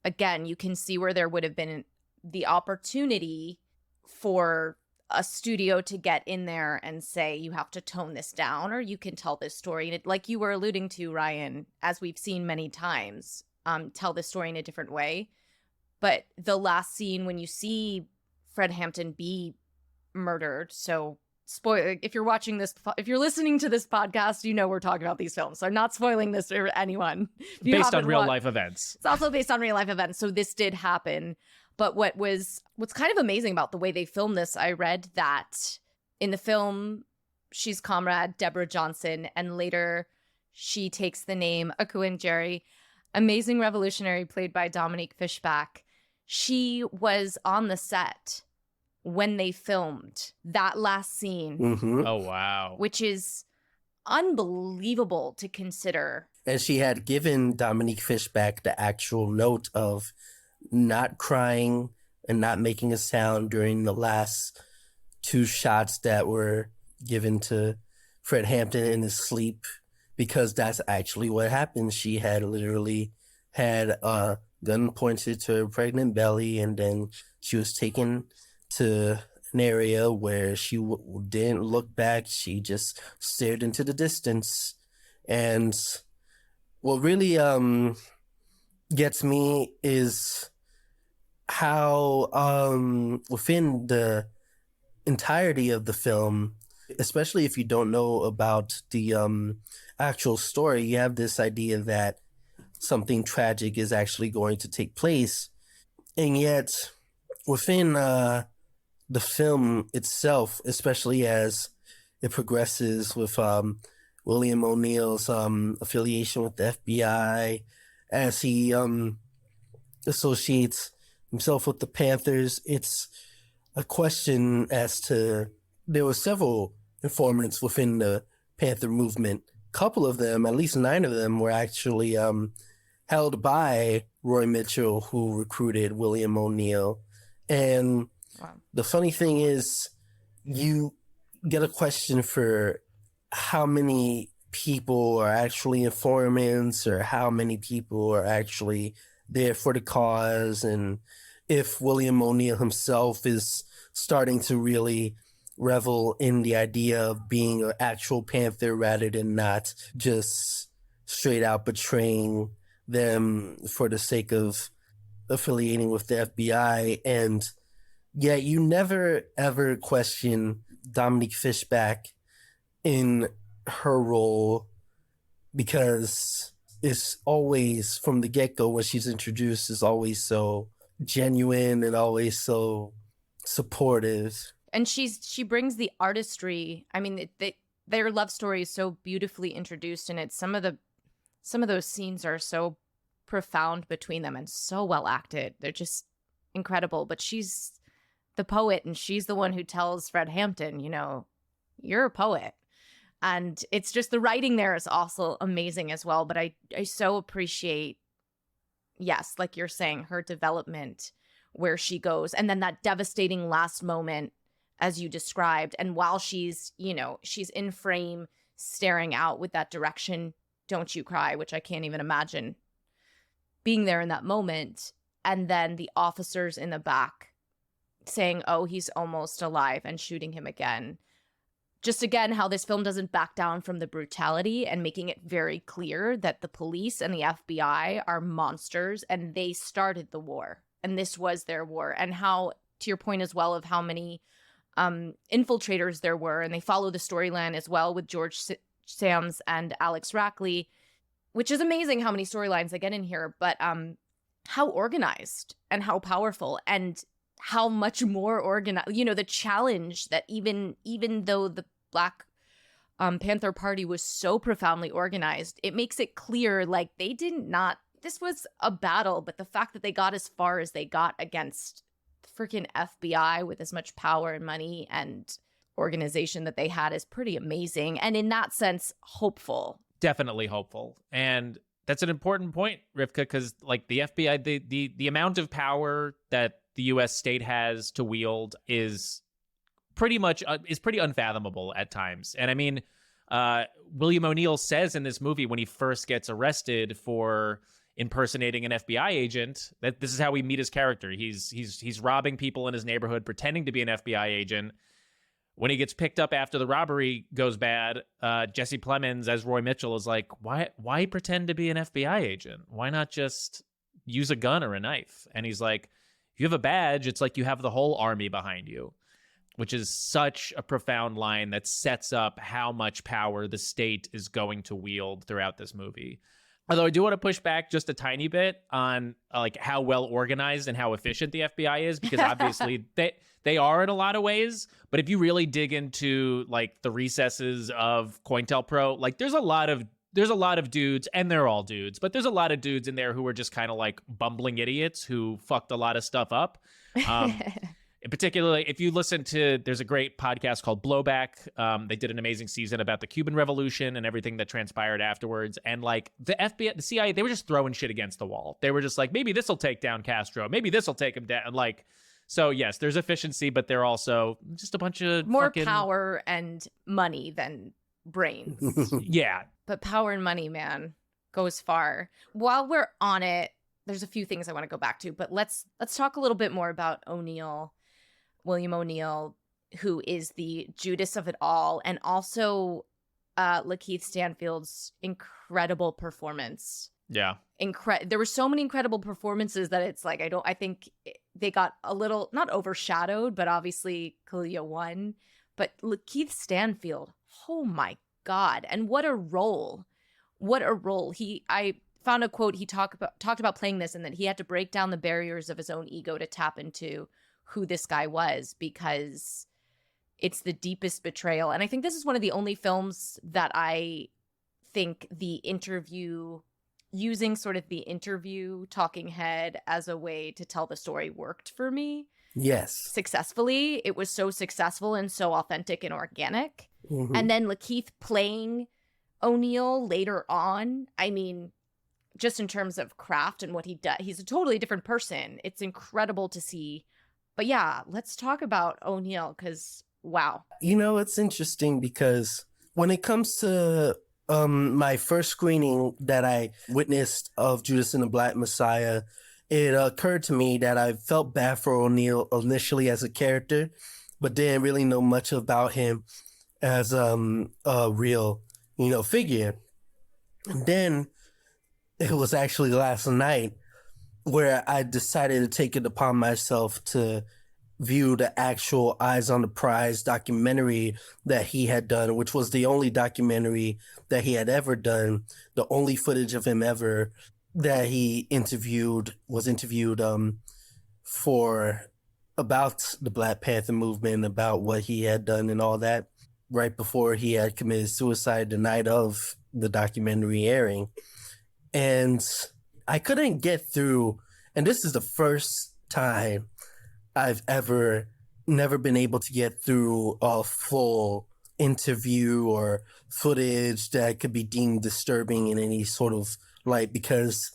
Again, you can see where there would have been the opportunity for a studio to get in there and say, you have to tone this down, or you can tell this story. And like you were alluding to, Ryan, as we've seen many times, tell this story in a different way. But the last scene when you see Fred Hampton be murdered, so spoil, if you're listening to this podcast, you we're talking about these films. So I'm not spoiling this for anyone. Based on real life events. It's also based on real life events. So this did happen. But what's kind of amazing about the way they filmed this, I read that in the film, she's Comrade Deborah Johnson, and later she takes the name Akuin Jerry, amazing revolutionary played by Dominique Fishback. She was on the set when they filmed that last scene. Mm-hmm. Oh, wow. Which is unbelievable to consider. And she had given Dominique Fishback the actual note of not crying and not making a sound during the last two shots that were given to Fred Hampton in his sleep, because that's actually what happened. She had literally had a gun pointed to her pregnant belly, and then she was taken to an area where she didn't look back. She just stared into the distance. And what really gets me is how within the entirety of the film, especially if you don't know about the actual story, you have this idea that something tragic is actually going to take place. And yet within the film itself, especially as it progresses with William O'Neill's affiliation with the FBI, as he associates himself with the Panthers, it's a question as to, there were several informants within the Panther movement. A couple of them, at least 9 of them, were actually held by Roy Mitchell, who recruited William O'Neill. And wow. The funny thing is, you get a question for how many people are actually informants, or how many people are actually there for the cause, and if William O'Neill himself is starting to really revel in the idea of being an actual Panther rather than not just straight out betraying them for the sake of affiliating with the FBI. And yet you never ever question Dominique Fishback in her role, because it's always, from the get-go when she's introduced, is always so genuine and always so supportive. And she brings the artistry. I mean, their love story is so beautifully introduced, and it's some of those scenes are so profound between them and so well acted. They're just incredible. But she's the poet, and she's the one who tells Fred Hampton, you're a poet. And it's just, the writing there is also amazing as well. But I so appreciate, yes, like you're saying, her development, where she goes, and then that devastating last moment, as you described. And while she's in frame staring out with that direction, "Don't you cry," which I can't even imagine being there in that moment. And then the officers in the back saying, "Oh, he's almost alive," and shooting him again. Just again, how this film doesn't back down from the brutality, and making it very clear that the police and the FBI are monsters, and they started the war, and this was their war. And how, to your point as well, of how many infiltrators there were, and they follow the storyline as well with George Sams and Alex Rackley, which is amazing how many storylines they get in here, but how organized and how powerful, and how much more organized, the challenge that even though the Black Panther Party was so profoundly organized. It makes it clear, like, they did not, this was a battle, but the fact that they got as far as they got against the freaking FBI with as much power and money and organization that they had is pretty amazing. And in that sense, hopeful. Definitely hopeful. And that's an important point, Rivka, because like the FBI, the amount of power that the U.S. state has to wield is pretty unfathomable at times. And I mean, William O'Neill says in this movie when he first gets arrested for impersonating an FBI agent that this is how we meet his character. He's robbing people in his neighborhood, pretending to be an FBI agent. When he gets picked up after the robbery goes bad, Jesse Plemons as Roy Mitchell is like, why pretend to be an FBI agent? Why not just use a gun or a knife? And he's like, if you have a badge, it's like you have the whole army behind you, which is such a profound line that sets up how much power the state is going to wield throughout this movie. Although I do want to push back just a tiny bit on like how well organized and how efficient the FBI is, because obviously they are in a lot of ways. But if you really dig into like the recesses of COINTELPRO, like there's a lot of dudes, and they're all dudes, but there's a lot of dudes in there who are just kind of like bumbling idiots who fucked a lot of stuff up. In particular, if you listen to, there's a great podcast called Blowback. They did an amazing season about the Cuban Revolution and everything that transpired afterwards. And like the FBI, the CIA, they were just throwing shit against the wall. They were just like, maybe this will take down Castro. Maybe this will take him down. Like, so yes, there's efficiency, but they're also just a bunch of more power and money than brains. Yeah. But power and money, man, goes far. While we're on it, there's a few things I want to go back to, but let's talk a little bit more about O'Neill. William O'Neill, who is the Judas of it all, and also Lakeith Stanfield's incredible performance. Yeah. There were so many incredible performances that it's like, I think they got a little, not overshadowed, but obviously Kalia won. But Lakeith Stanfield, oh my God. And what a role. What a role. I found a quote, he talked about playing this and that he had to break down the barriers of his own ego to tap into who this guy was, because it's the deepest betrayal. And I think this is one of the only films that I think the interview, using sort of the interview talking head as a way to tell the story worked for me. Yes. Successfully. It was so successful and so authentic and organic. Mm-hmm. And then Lakeith playing O'Neill later on, I mean, just in terms of craft and what he does, he's a totally different person. It's incredible to see. But yeah, let's talk about O'Neill, because wow. You know, it's interesting because when it comes to my first screening that I witnessed of Judas and the Black Messiah, it occurred to me that I felt bad for O'Neill initially as a character, but didn't really know much about him as a real, figure. And then it was actually last night where I decided to take it upon myself to view the actual Eyes on the Prize documentary that he had done, which was the only documentary that he had ever done, the only footage of him ever that he was interviewed for about the Black Panther movement, about what he had done and all that, right before he had committed suicide the night of the documentary airing. And I couldn't get through, and this is the first time I've never been able to get through a full interview or footage that could be deemed disturbing in any sort of light, because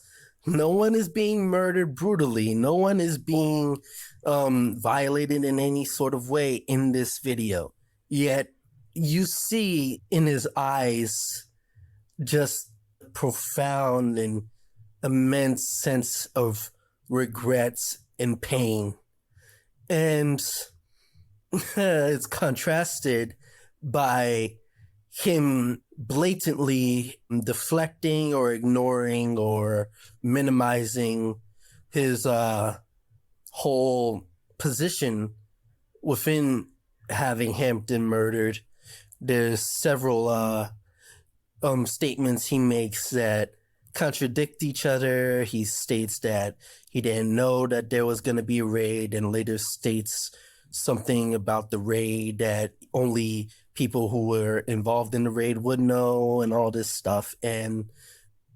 no one is being murdered brutally. No one is being violated in any sort of way in this video. Yet you see in his eyes just profound and immense sense of regrets and pain. And it's contrasted by him blatantly deflecting or ignoring or minimizing his whole position within having Hampton murdered. There's several statements he makes that contradict each other. He states that he didn't know that there was going to be a raid, and later states something about the raid that only people who were involved in the raid would know and all this stuff. And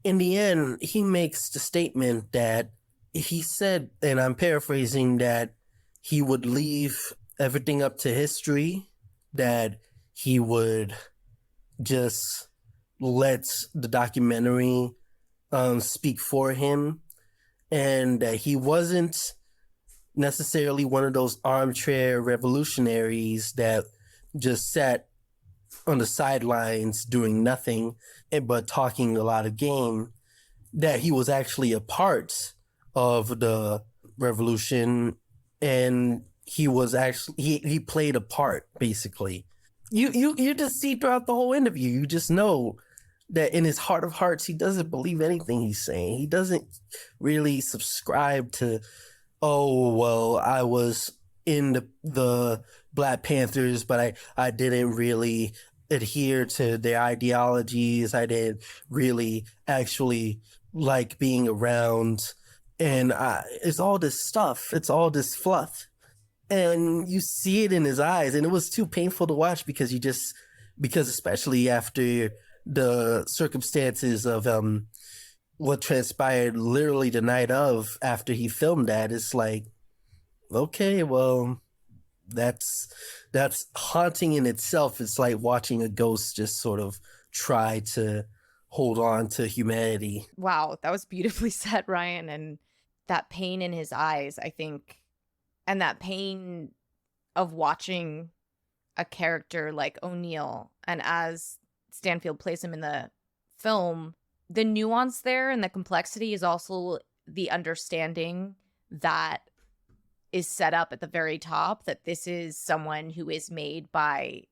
in the end, he makes the statement that he said, and I'm paraphrasing, that he would leave everything up to history, that he would just let the documentary speak for him, and that he wasn't necessarily one of those armchair revolutionaries that just sat on the sidelines doing nothing but talking a lot of game, that he was actually a part of the revolution, and he was actually he played a part, basically. You just see throughout the whole interview, you just know that in his heart of hearts, he doesn't believe anything he's saying. He doesn't really subscribe to, oh, well, I was in the Black Panthers, but I didn't really adhere to their ideologies. I didn't really actually like being around. And it's all this stuff. It's all this fluff. And you see it in his eyes. And it was too painful to watch because especially after the circumstances of what transpired literally the night of after he filmed that, it's like, okay, well, that's haunting in itself. It's like watching a ghost just sort of try to hold on to humanity. Wow, that was beautifully said, Ryan. And that pain in his eyes, I think, and that pain of watching a character like O'Neill, and as Stanfield plays him in the film, the nuance there and the complexity is also the understanding that is set up at the very top, that this is someone who is made by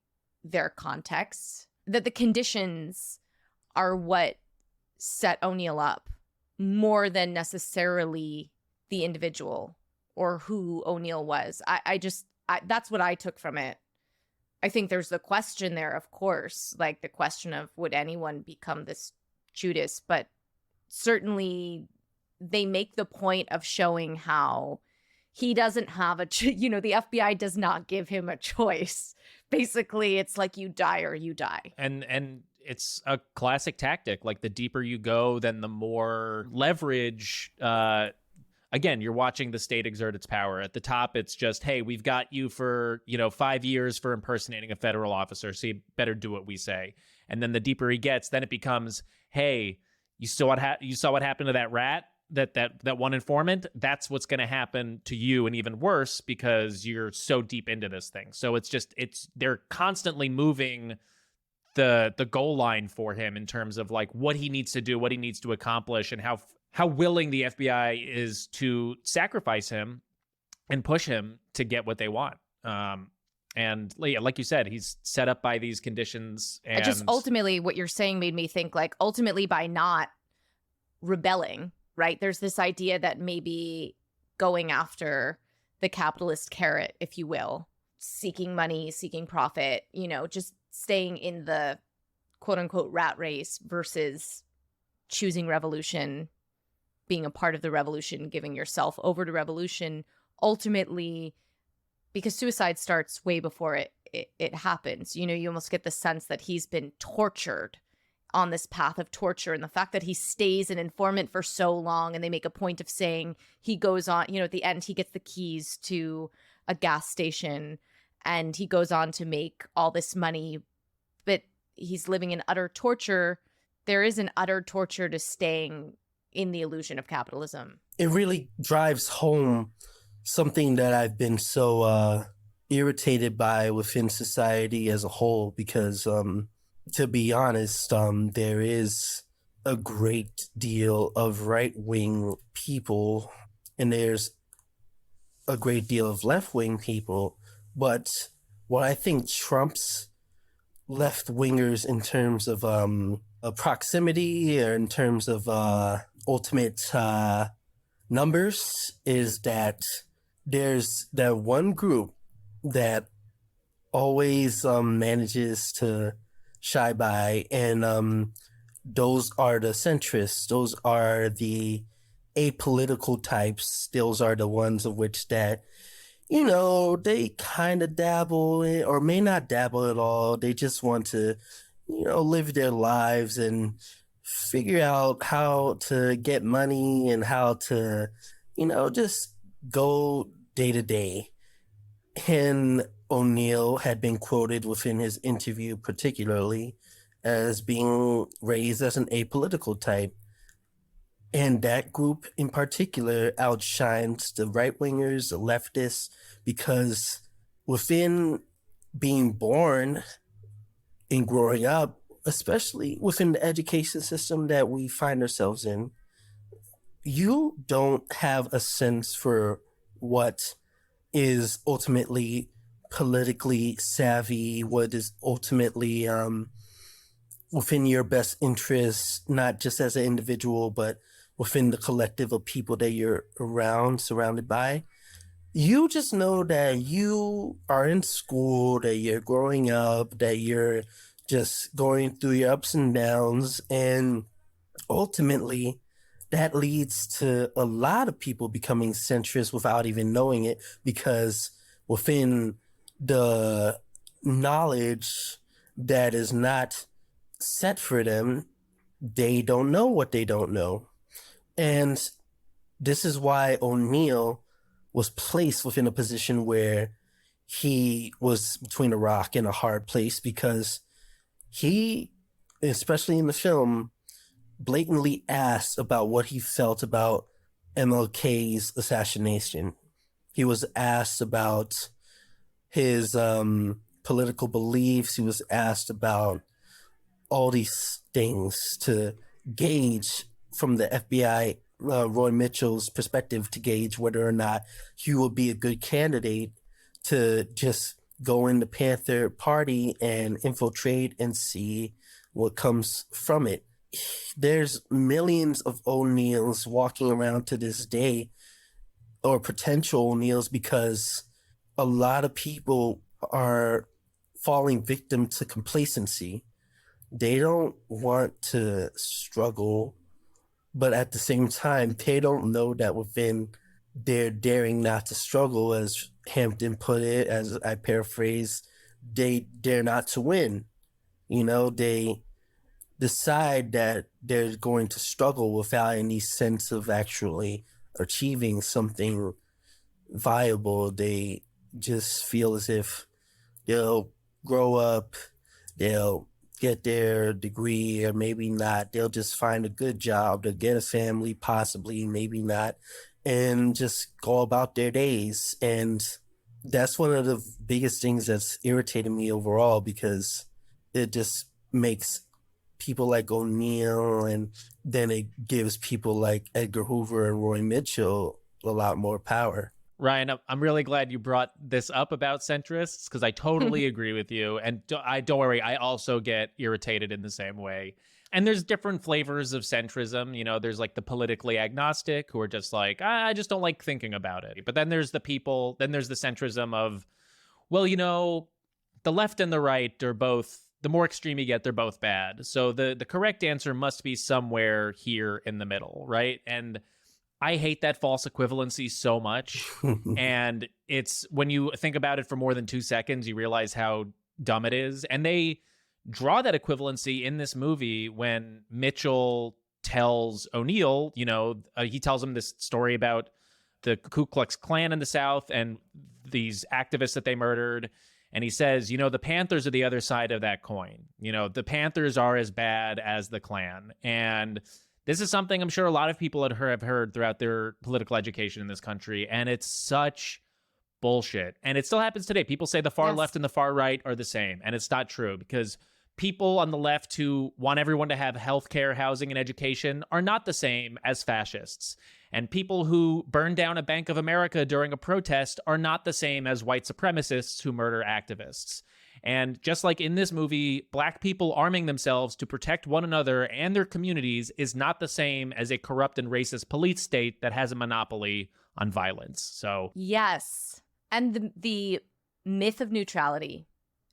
their context, that the conditions are what set O'Neill up more than necessarily the individual or who O'Neill was. I that's what I took from it. I think there's the question there, of course, like the question of would anyone become this Judas, but certainly they make the point of showing how he doesn't have the FBI does not give him a choice. Basically, it's like you die or you die. And it's a classic tactic. Like the deeper you go, then the more leverage. Again, you're watching the state exert its power. At the top, it's just, hey, we've got you for 5 years for impersonating a federal officer, so you better do what we say. And then the deeper he gets, then it becomes, hey, you saw what happened to that rat, that one informant. That's what's going to happen to you, and even worse because you're so deep into this thing. So they're constantly moving the goal line for him in terms of like what he needs to do, what he needs to accomplish, and how willing the FBI is to sacrifice him and push him to get what they want. And like you said, he's set up by these conditions. And just ultimately what you're saying made me think, like, ultimately by not rebelling, right? There's this idea that maybe going after the capitalist carrot, if you will, seeking money, seeking profit, just staying in the quote unquote rat race versus choosing revolution, being a part of the revolution, giving yourself over to revolution, ultimately, because suicide starts way before it happens. You almost get the sense that he's been tortured on this path of torture. And the fact that he stays an informant for so long, and they make a point of saying he goes on, at the end, he gets the keys to a gas station and he goes on to make all this money, but he's living in utter torture. There is an utter torture to staying in the illusion of capitalism. It really drives home something that I've been so irritated by within society as a whole, because to be honest, there is a great deal of right-wing people and there's a great deal of left-wing people, but what I think trumps left-wingers in terms of proximity or in terms of ultimate numbers is that there's that one group that always manages to shy by, and those are the centrists. Those are the apolitical types. Those are the ones of which that they kind of dabble in, or may not dabble at all. They just want to, live their lives and figure out how to get money and how to, just go day to day. And O'Neill had been quoted within his interview, particularly, as being raised as an apolitical type. And that group in particular outshines the right wingers, the leftists, because within being born and growing up, especially within the education system that we find ourselves in, you don't have a sense for what is ultimately politically savvy, what is ultimately within your best interests, not just as an individual, but within the collective of people that you're surrounded by. You just know that you are in school, that you're growing up, that you're just going through your ups and downs. And ultimately, that leads to a lot of people becoming centrist without even knowing it, because within the knowledge that is not set for them, they don't know what they don't know. And this is why O'Neill was placed within a position where he was between a rock and a hard place, because he, especially in the film, blatantly asked about what he felt about MLK's assassination. He was asked about his political beliefs. He was asked about all these things to gauge from the FBI, Roy Mitchell's perspective, to gauge whether or not he would be a good candidate to just go in the Panther Party and infiltrate and see what comes from it. There's millions of O'Neills walking around to this day, or potential O'Neills, because a lot of people are falling victim to complacency. They don't want to struggle, but at the same time, they don't know that within their daring not to struggle, as Hampton put it, as I paraphrase, they dare not to win. They decide that they're going to struggle without any sense of actually achieving something viable. They just feel as if they'll grow up, they'll get their degree, or maybe not. They'll just find a good job, they'll get a family, possibly, maybe not, and just go about their days. And that's one of the biggest things that's irritated me overall, because it just makes people like O'Neill, and then it gives people like Edgar Hoover and Roy Mitchell a lot more power. Ryan, I'm really glad you brought this up about centrists, because I totally agree with you. And don't worry, I also get irritated in the same way. And there's different flavors of centrism. There's like the politically agnostic who are just like, I just don't like thinking about it. But then there's the centrism of, well, the left and the right are both, the more extreme you get, they're both bad. So the correct answer must be somewhere here in the middle, right? And I hate that false equivalency so much. And it's, when you think about it for more than 2 seconds, you realize how dumb it is. And they draw that equivalency in this movie when Mitchell tells O'Neill, he tells him this story about the Ku Klux Klan in the South and these activists that they murdered. And he says, the Panthers are the other side of that coin. The Panthers are as bad as the Klan. And this is something I'm sure a lot of people have heard throughout their political education in this country, and it's such bullshit. And it still happens today. People say the far left and the far right are the same, and it's not true, because people on the left who want everyone to have healthcare, housing, and education are not the same as fascists. And people who burn down a Bank of America during a protest are not the same as white supremacists who murder activists. And just like in this movie, black people arming themselves to protect one another and their communities is not the same as a corrupt and racist police state that has a monopoly on violence. So yes. And the myth of neutrality.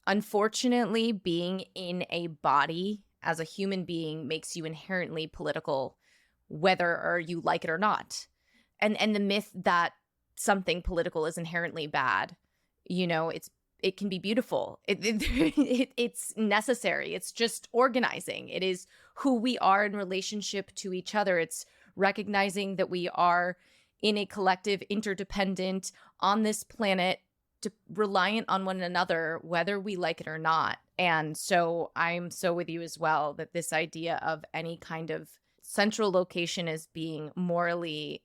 Unfortunately, being in a body as a human being makes you inherently political, whether or you like it or not. And the myth that something political is inherently bad. You know, it can be beautiful. It's necessary. It's just organizing. It is who we are in relationship to each other. It's recognizing that we are in a collective, interdependent, on this planet, reliant on one another, whether we like it or not. And so I'm so with you as well that this idea of any kind of central location as being morally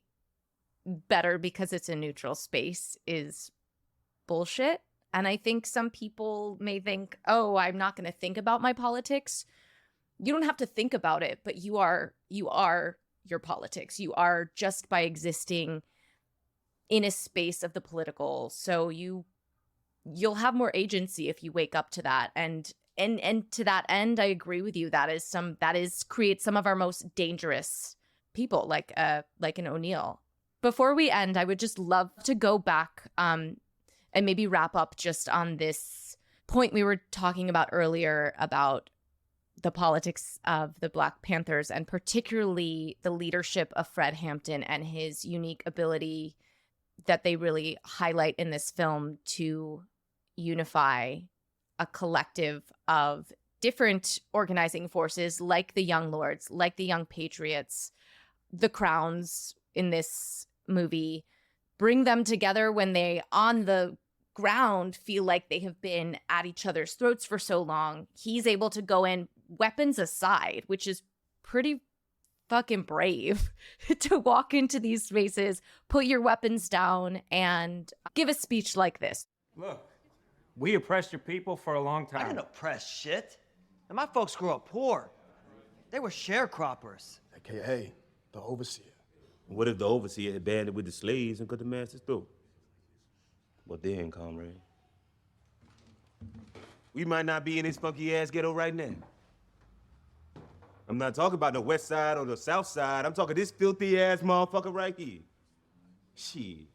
better because it's a neutral space is bullshit. And I think some people may think, oh, I'm not going to think about my politics. You don't have to think about it, but you are your politics. You are just by existing in a space of the political. So you'll have more agency if you wake up to that. And to that end, I agree with you. That is creates some of our most dangerous people, like an O'Neill. Before we end, I would just love to go back and maybe wrap up just on this point we were talking about earlier about the politics of the Black Panthers, and particularly the leadership of Fred Hampton and his unique ability that they really highlight in this film to unify a collective of different organizing forces like the Young Lords, like the Young Patriots, the Crowns in this movie, bring them together when they on the ground feel like they have been at each other's throats for so long. He's able to go in, weapons aside, which is pretty fucking brave to walk into these spaces, put your weapons down, and give a speech like this. Look, we oppressed your people for a long I time. didn't oppress shit. And my folks grew up poor. They were sharecroppers. AKA the overseer. What if the overseer had banded with the slaves and cut the masters throat? What then, comrade? We might not be in this funky ass ghetto right now. I'm not talking about the west side or the south side. I'm talking this filthy ass motherfucker right here. Shit.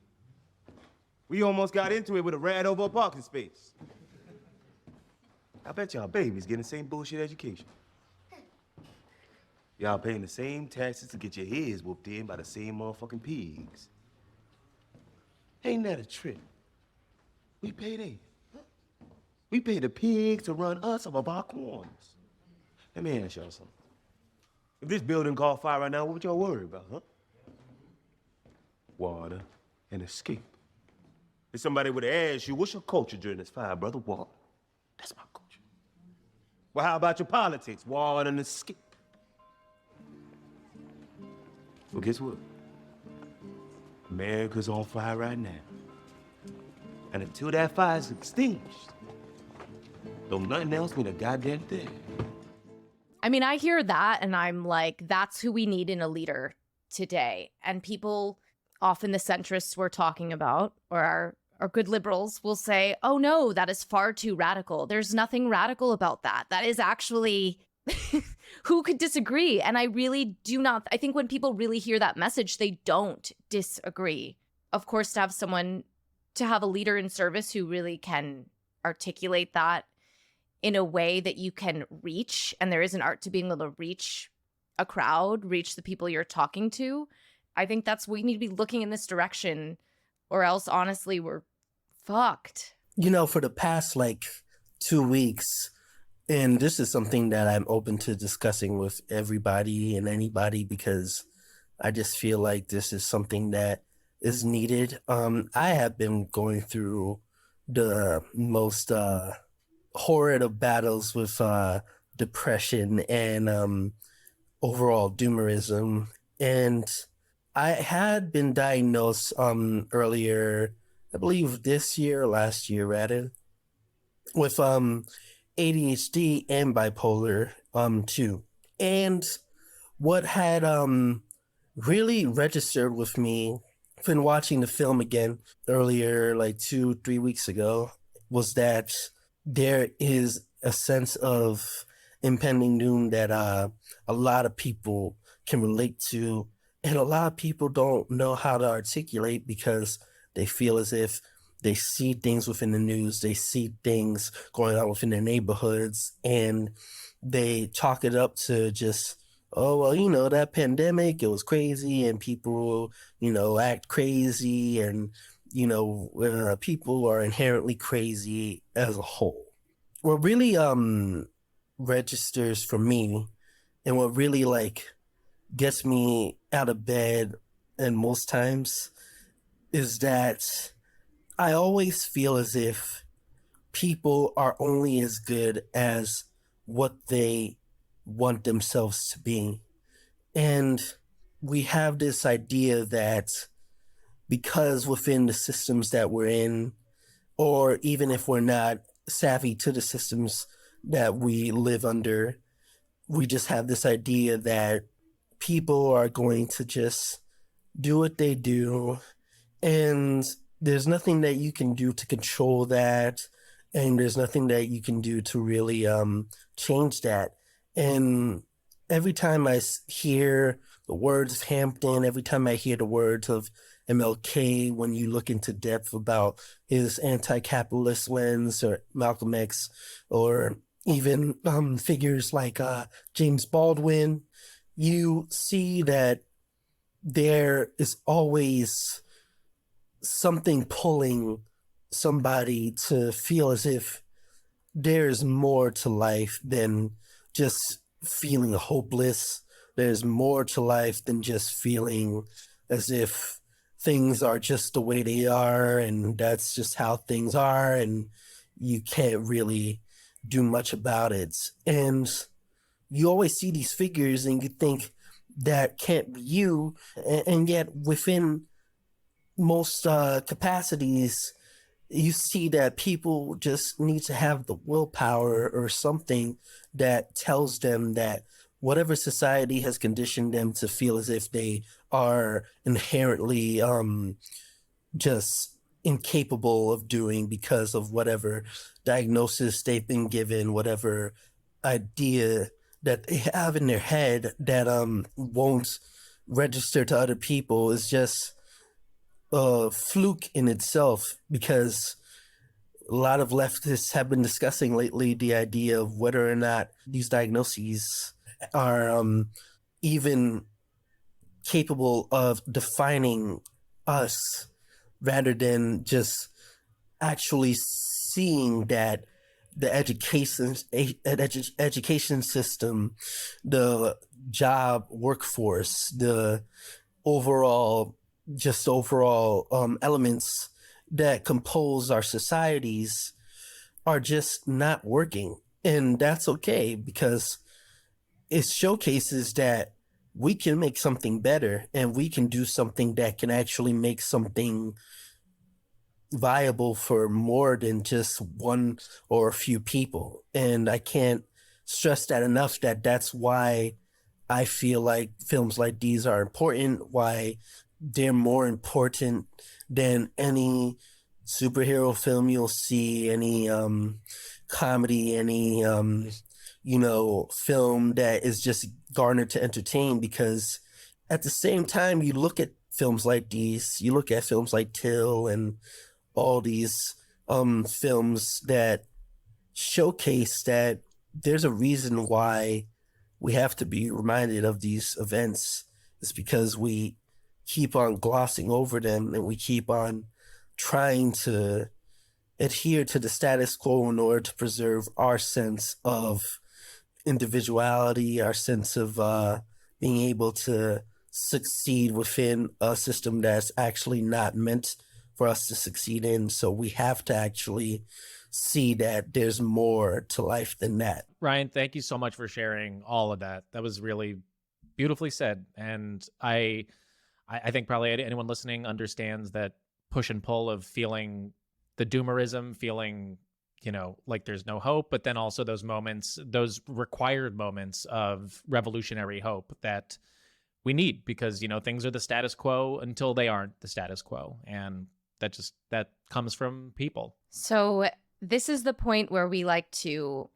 We almost got into it with a rat over a parking space. I bet y'all babies getting the same bullshit education. Y'all paying the same taxes to get your heads whooped in by the same motherfucking pigs. Ain't that a trip? We pay them. We pay the pigs to run us off of our corners. Let me ask y'all something. If this building caught fire right now, what would y'all worry about, huh? Water and escape. If somebody would ask you, what's your culture during this fire, brother? Water. That's my culture. Well, how about your politics? Water and escape. Well, guess what? America's on fire right now. And until that fire is extinguished, don't nothing else mean a goddamn thing. I mean, I hear that and I'm like, that's who we need in a leader today. And people, often the centrists we're talking about, or our good liberals, will say, oh no, that is far too radical. There's nothing radical about that. That is actually, who could disagree? And I really do not, I think when people really hear that message, they don't disagree. Of course, to have a leader in service who really can articulate that in a way that you can reach, and there is an art to being able to reach a crowd, reach the people you're talking to. I think we need to be looking in this direction, or else honestly we're fucked. You know, for the past 2 weeks, and this is something that I'm open to discussing with everybody and anybody, because I just feel like this is something that is needed. I have been going through the most horrid of battles with depression and overall doomerism, and I had been diagnosed earlier, I believe this year or last year rather, with ADHD and bipolar too. And what had really registered with me when watching the film again earlier, 2-3 weeks ago, was that there is a sense of impending doom that a lot of people can relate to, and a lot of people don't know how to articulate because they feel as if they see things within the news, they see things going on within their neighborhoods, and they chalk it up to just oh, well, that pandemic, it was crazy and people, act crazy and, people are inherently crazy as a whole. What really registers for me and what really like gets me out of bed and most times is that I always feel as if people are only as good as what they want themselves to be. And we have this idea that because within the systems that we're in, or even if we're not savvy to the systems that we live under, we just have this idea that people are going to just do what they do, and there's nothing that you can do to control that, and there's nothing that you can do to really change that. And every time hear the words of Hampton, every time I hear the words of MLK, when you look into depth about his anti-capitalist lens, or Malcolm X, or even figures like James Baldwin, you see that there is always something pulling somebody to feel as if there's more to life than just feeling hopeless. There's more to life than just feeling as if things are just the way they are and that's just how things are and you can't really do much about it. And you always see these figures and you think that can't be you, and yet within most capacities, you see that people just need to have the willpower or something that tells them that whatever society has conditioned them to feel as if they are inherently just incapable of doing because of whatever diagnosis they've been given, whatever idea that they have in their head that won't register to other people, is just a fluke in itself, because a lot of leftists have been discussing lately the idea of whether or not these diagnoses are even capable of defining us, rather than just actually seeing that the education system, the job workforce, the overall elements that compose our societies are just not working. And that's okay, because it showcases that we can make something better and we can do something that can actually make something viable for more than just one or a few people. And I can't stress that enough, that that's why I feel like films like these are important, why they're more important than any superhero film you'll see, any comedy, any film that is just garnered to entertain. Because at the same time, you look at films like these, you look at films like Till and all these films that showcase that there's a reason why we have to be reminded of these events. It's because we keep on glossing over them and we keep on trying to adhere to the status quo in order to preserve our sense of individuality, our sense of being able to succeed within a system that's actually not meant for us to succeed in. So we have to actually see that there's more to life than that. Ryan, thank you so much for sharing all of that. That was really beautifully said. And I think probably anyone listening understands that push and pull of feeling the doomerism, feeling, like there's no hope, but then also those moments, those required moments of revolutionary hope that we need, because, things are the status quo until they aren't the status quo. And that comes from people. So this is the point where we like to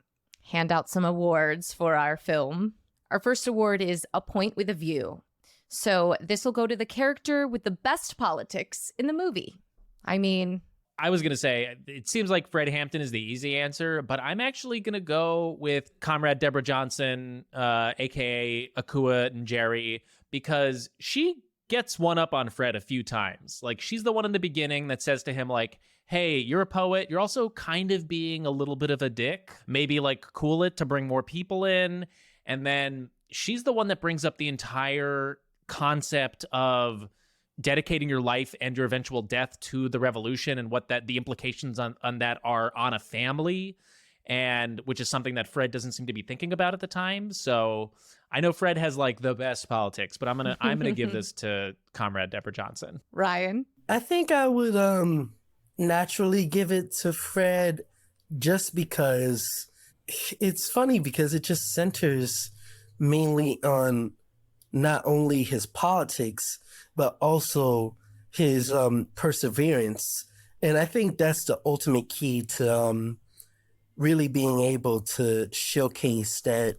hand out some awards for our film. Our first award is A Point with a View. So this will go to the character with the best politics in the movie. I mean, I was going to say, it seems like Fred Hampton is the easy answer, but I'm actually going to go with Comrade Deborah Johnson, a.k.a. Akua Njeri, because she gets one up on Fred a few times. Like, she's the one in the beginning that says to him, like, hey, you're a poet. You're also kind of being a little bit of a dick. Maybe, like, cool it to bring more people in. And then she's the one that brings up the entire concept of dedicating your life and your eventual death to the revolution and what the implications on that are on a family, and which is something that Fred doesn't seem to be thinking about at the time. So I know Fred has like the best politics, but I'm gonna give this to Comrade Deborah Johnson. Ryan? I think I would naturally give it to Fred, just because it's funny, because it just centers mainly on not only his politics, but also his perseverance. And I think that's the ultimate key to really being able to showcase that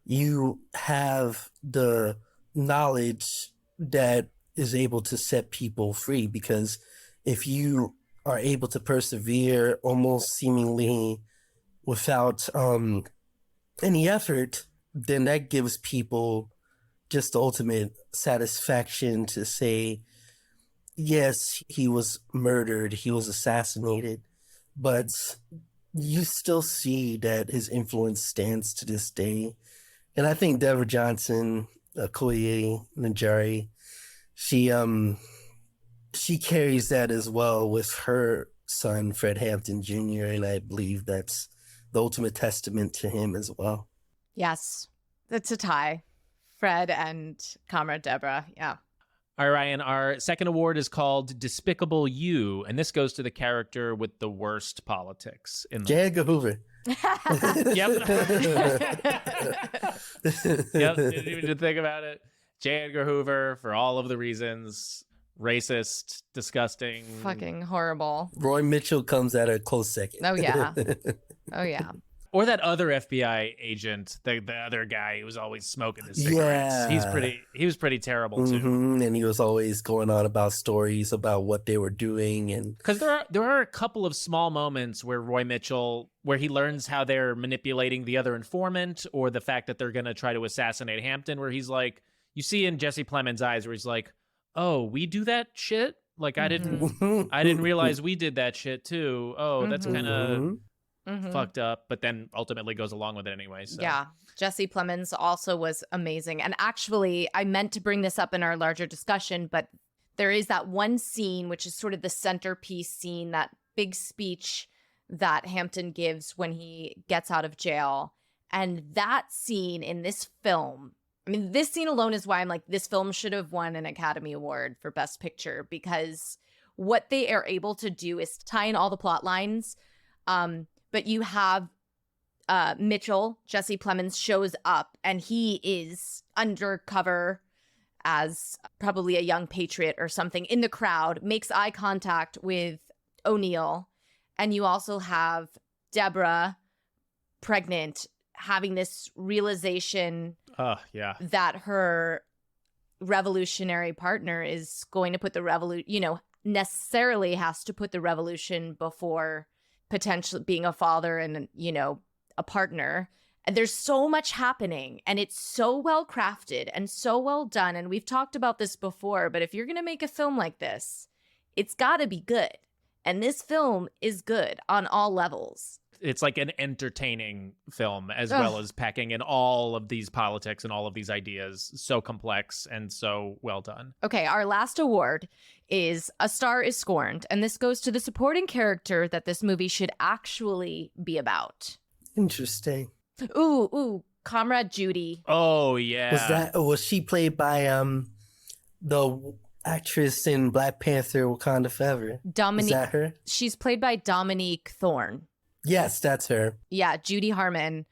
you have the knowledge that is able to set people free. Because if you are able to persevere almost seemingly without any effort, then that gives people just the ultimate satisfaction to say, yes, he was murdered, he was assassinated, but you still see that his influence stands to this day. And I think Deborah Johnson, Akua Njeri, she carries that as well with her son, Fred Hampton Jr., and I believe that's the ultimate testament to him as well. Yes, it's a tie. Fred and Comrade Deborah, yeah. All right, Ryan, our second award is called Despicable You, and this goes to the character with the worst politics in the J. Edgar Hoover. Yep. Yep, didn't even think about it. J. Edgar Hoover, for all of the reasons. Racist, disgusting. Fucking horrible. Roy Mitchell comes at a close second. Oh, yeah. Oh, yeah. Or that other FBI agent, the other guy who was always smoking his cigarettes. Yeah. He was pretty terrible too. And he was always going on about stories about what they were doing, and because there are a couple of small moments where Roy Mitchell, where he learns how they're manipulating the other informant, or the fact that they're gonna try to assassinate Hampton, where he's like, you see in Jesse Plemons' eyes where he's like, oh, we do that shit? Like I didn't realize we did that shit too. Oh, that's kind of fucked up, but then ultimately goes along with it anyway. So. Yeah. Jesse Plemons also was amazing. And actually, I meant to bring this up in our larger discussion, but there is that one scene, which is sort of the centerpiece scene, that big speech that Hampton gives when he gets out of jail. And that scene in this film, I mean, this scene alone is why I'm like, this film should have won an Academy Award for Best Picture, because what they are able to do is tie in all the plot lines. But you have Mitchell, Jesse Plemons, shows up, and he is undercover as probably a young patriot or something in the crowd, makes eye contact with O'Neill. And you also have Deborah, pregnant, having this realization that her revolutionary partner is going to put the revolution, necessarily has to put the revolution before potentially being a father and, a partner. And there's so much happening, and it's so well crafted and so well done. And we've talked about this before, but if you're going to make a film like this, it's got to be good. And this film is good on all levels. It's like an entertaining film, as well as packing in all of these politics and all of these ideas. So complex and so well done. Okay, our last award is A Star is Scorned. And this goes to the supporting character that this movie should actually be about. Interesting. Ooh, Comrade Judy. Oh, yeah. Was she played by the actress in Black Panther Wakanda Forever? Dominique. Is that her? She's played by Dominique Thorne. Yes, that's her. Yeah, Judy Harmon.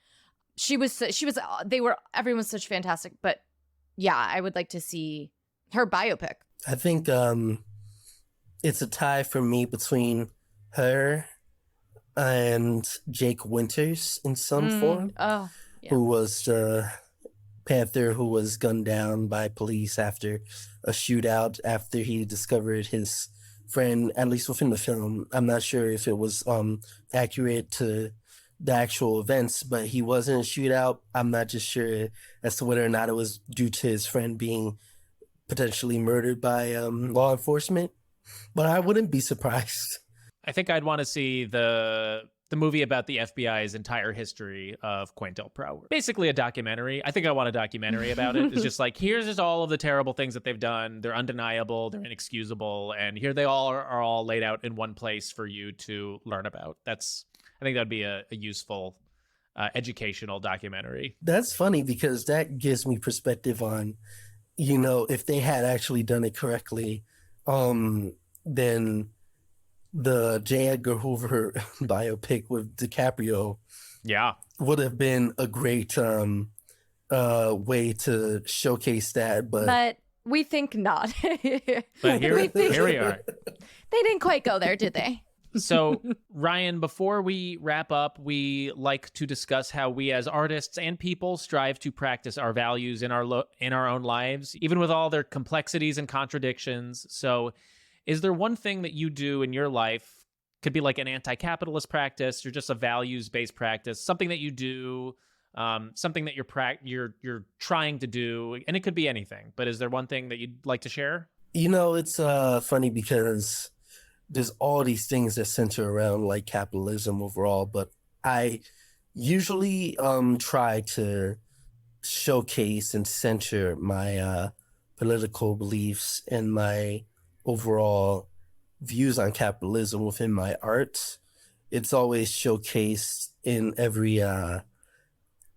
Everyone's such fantastic, but yeah, I would like to see her biopic. I think it's a tie for me between her and Jake Winters in some form. Oh, yeah. Who was the Panther who was gunned down by police after a shootout, after he discovered his friend, at least within the film. I'm not sure if it was accurate to the actual events, but he was in a shootout. I'm not just sure as to whether or not it was due to his friend being potentially murdered by law enforcement, but I wouldn't be surprised. I think I'd want to see the movie about the FBI's entire history of COINTELPRO. Basically a documentary. I think I want a documentary about it. It's just like, here's just all of the terrible things that they've done. They're undeniable. They're inexcusable. And here they all are all laid out in one place for you to learn about. I think that'd be a useful educational documentary. That's funny because that gives me perspective on, if they had actually done it correctly, then the J. Edgar Hoover biopic with DiCaprio would have been a great way to showcase that. But we think not. But here we are. They didn't quite go there, did they? So, Ryan, before we wrap up, we like to discuss how we as artists and people strive to practice our values in our own lives, even with all their complexities and contradictions. So, is there one thing that you do in your life, could be like an anti-capitalist practice or just a values-based practice, something that you do, something that you're trying to do, and it could be anything, but is there one thing that you'd like to share? It's funny because there's all these things that center around like capitalism overall, but I usually try to showcase and center my political beliefs and my overall views on capitalism within my art. It's always showcased in every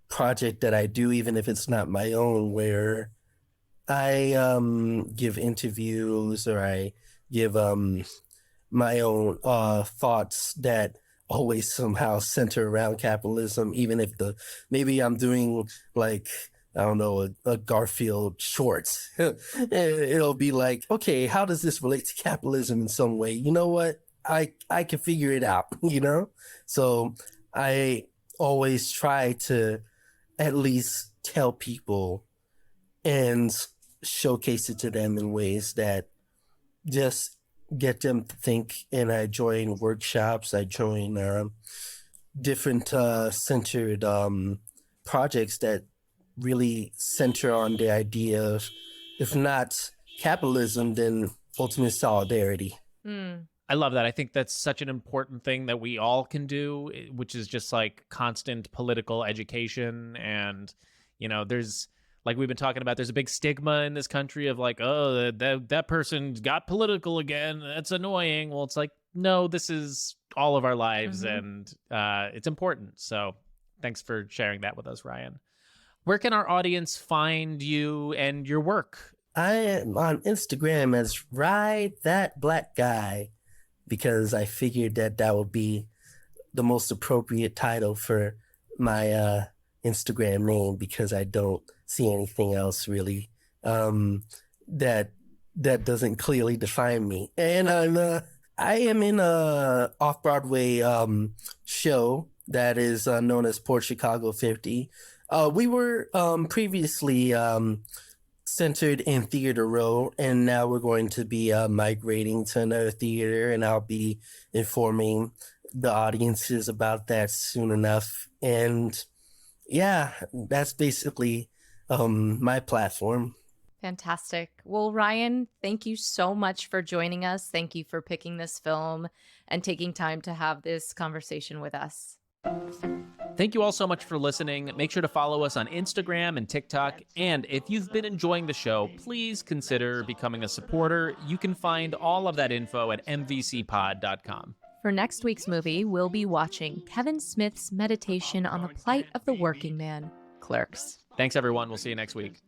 project that I do, even if it's not my own, where I give interviews or I give my own thoughts that always somehow center around capitalism, even if maybe I'm doing like, I don't know, a Garfield shorts. It'll be like, okay, how does this relate to capitalism in some way? You know what? I can figure it out, So I always try to at least tell people and showcase it to them in ways that just get them to think. And I join workshops, I join different centered projects that really center on the idea of, if not capitalism, then ultimate solidarity. I love that. I think that's such an important thing that we all can do, which is just like constant political education. And, there's, like we've been talking about, there's a big stigma in this country of like, oh, that person got political again. That's annoying. Well, it's like, no, this is all of our lives and it's important. So thanks for sharing that with us, Ryan. Where can our audience find you and your work? I am on Instagram as Ride That Black Guy because I figured that would be the most appropriate title for my Instagram name, because I don't see anything else really that doesn't clearly define me. And I am in a off-Broadway show that is known as Port Chicago 50. We were previously centered in Theater Row, and now we're going to be migrating to another theater, and I'll be informing the audiences about that soon enough. And yeah, that's basically my platform. Fantastic. Well, Ryan, thank you so much for joining us. Thank you for picking this film and taking time to have this conversation with us. Thank you all so much for listening. Make sure to follow us on Instagram and TikTok. And if you've been enjoying the show, please consider becoming a supporter. You can find all of that info at mvcpod.com. For next week's movie, we'll be watching Kevin Smith's meditation on the plight of the working man, Clerks. Thanks, everyone. We'll see you next week.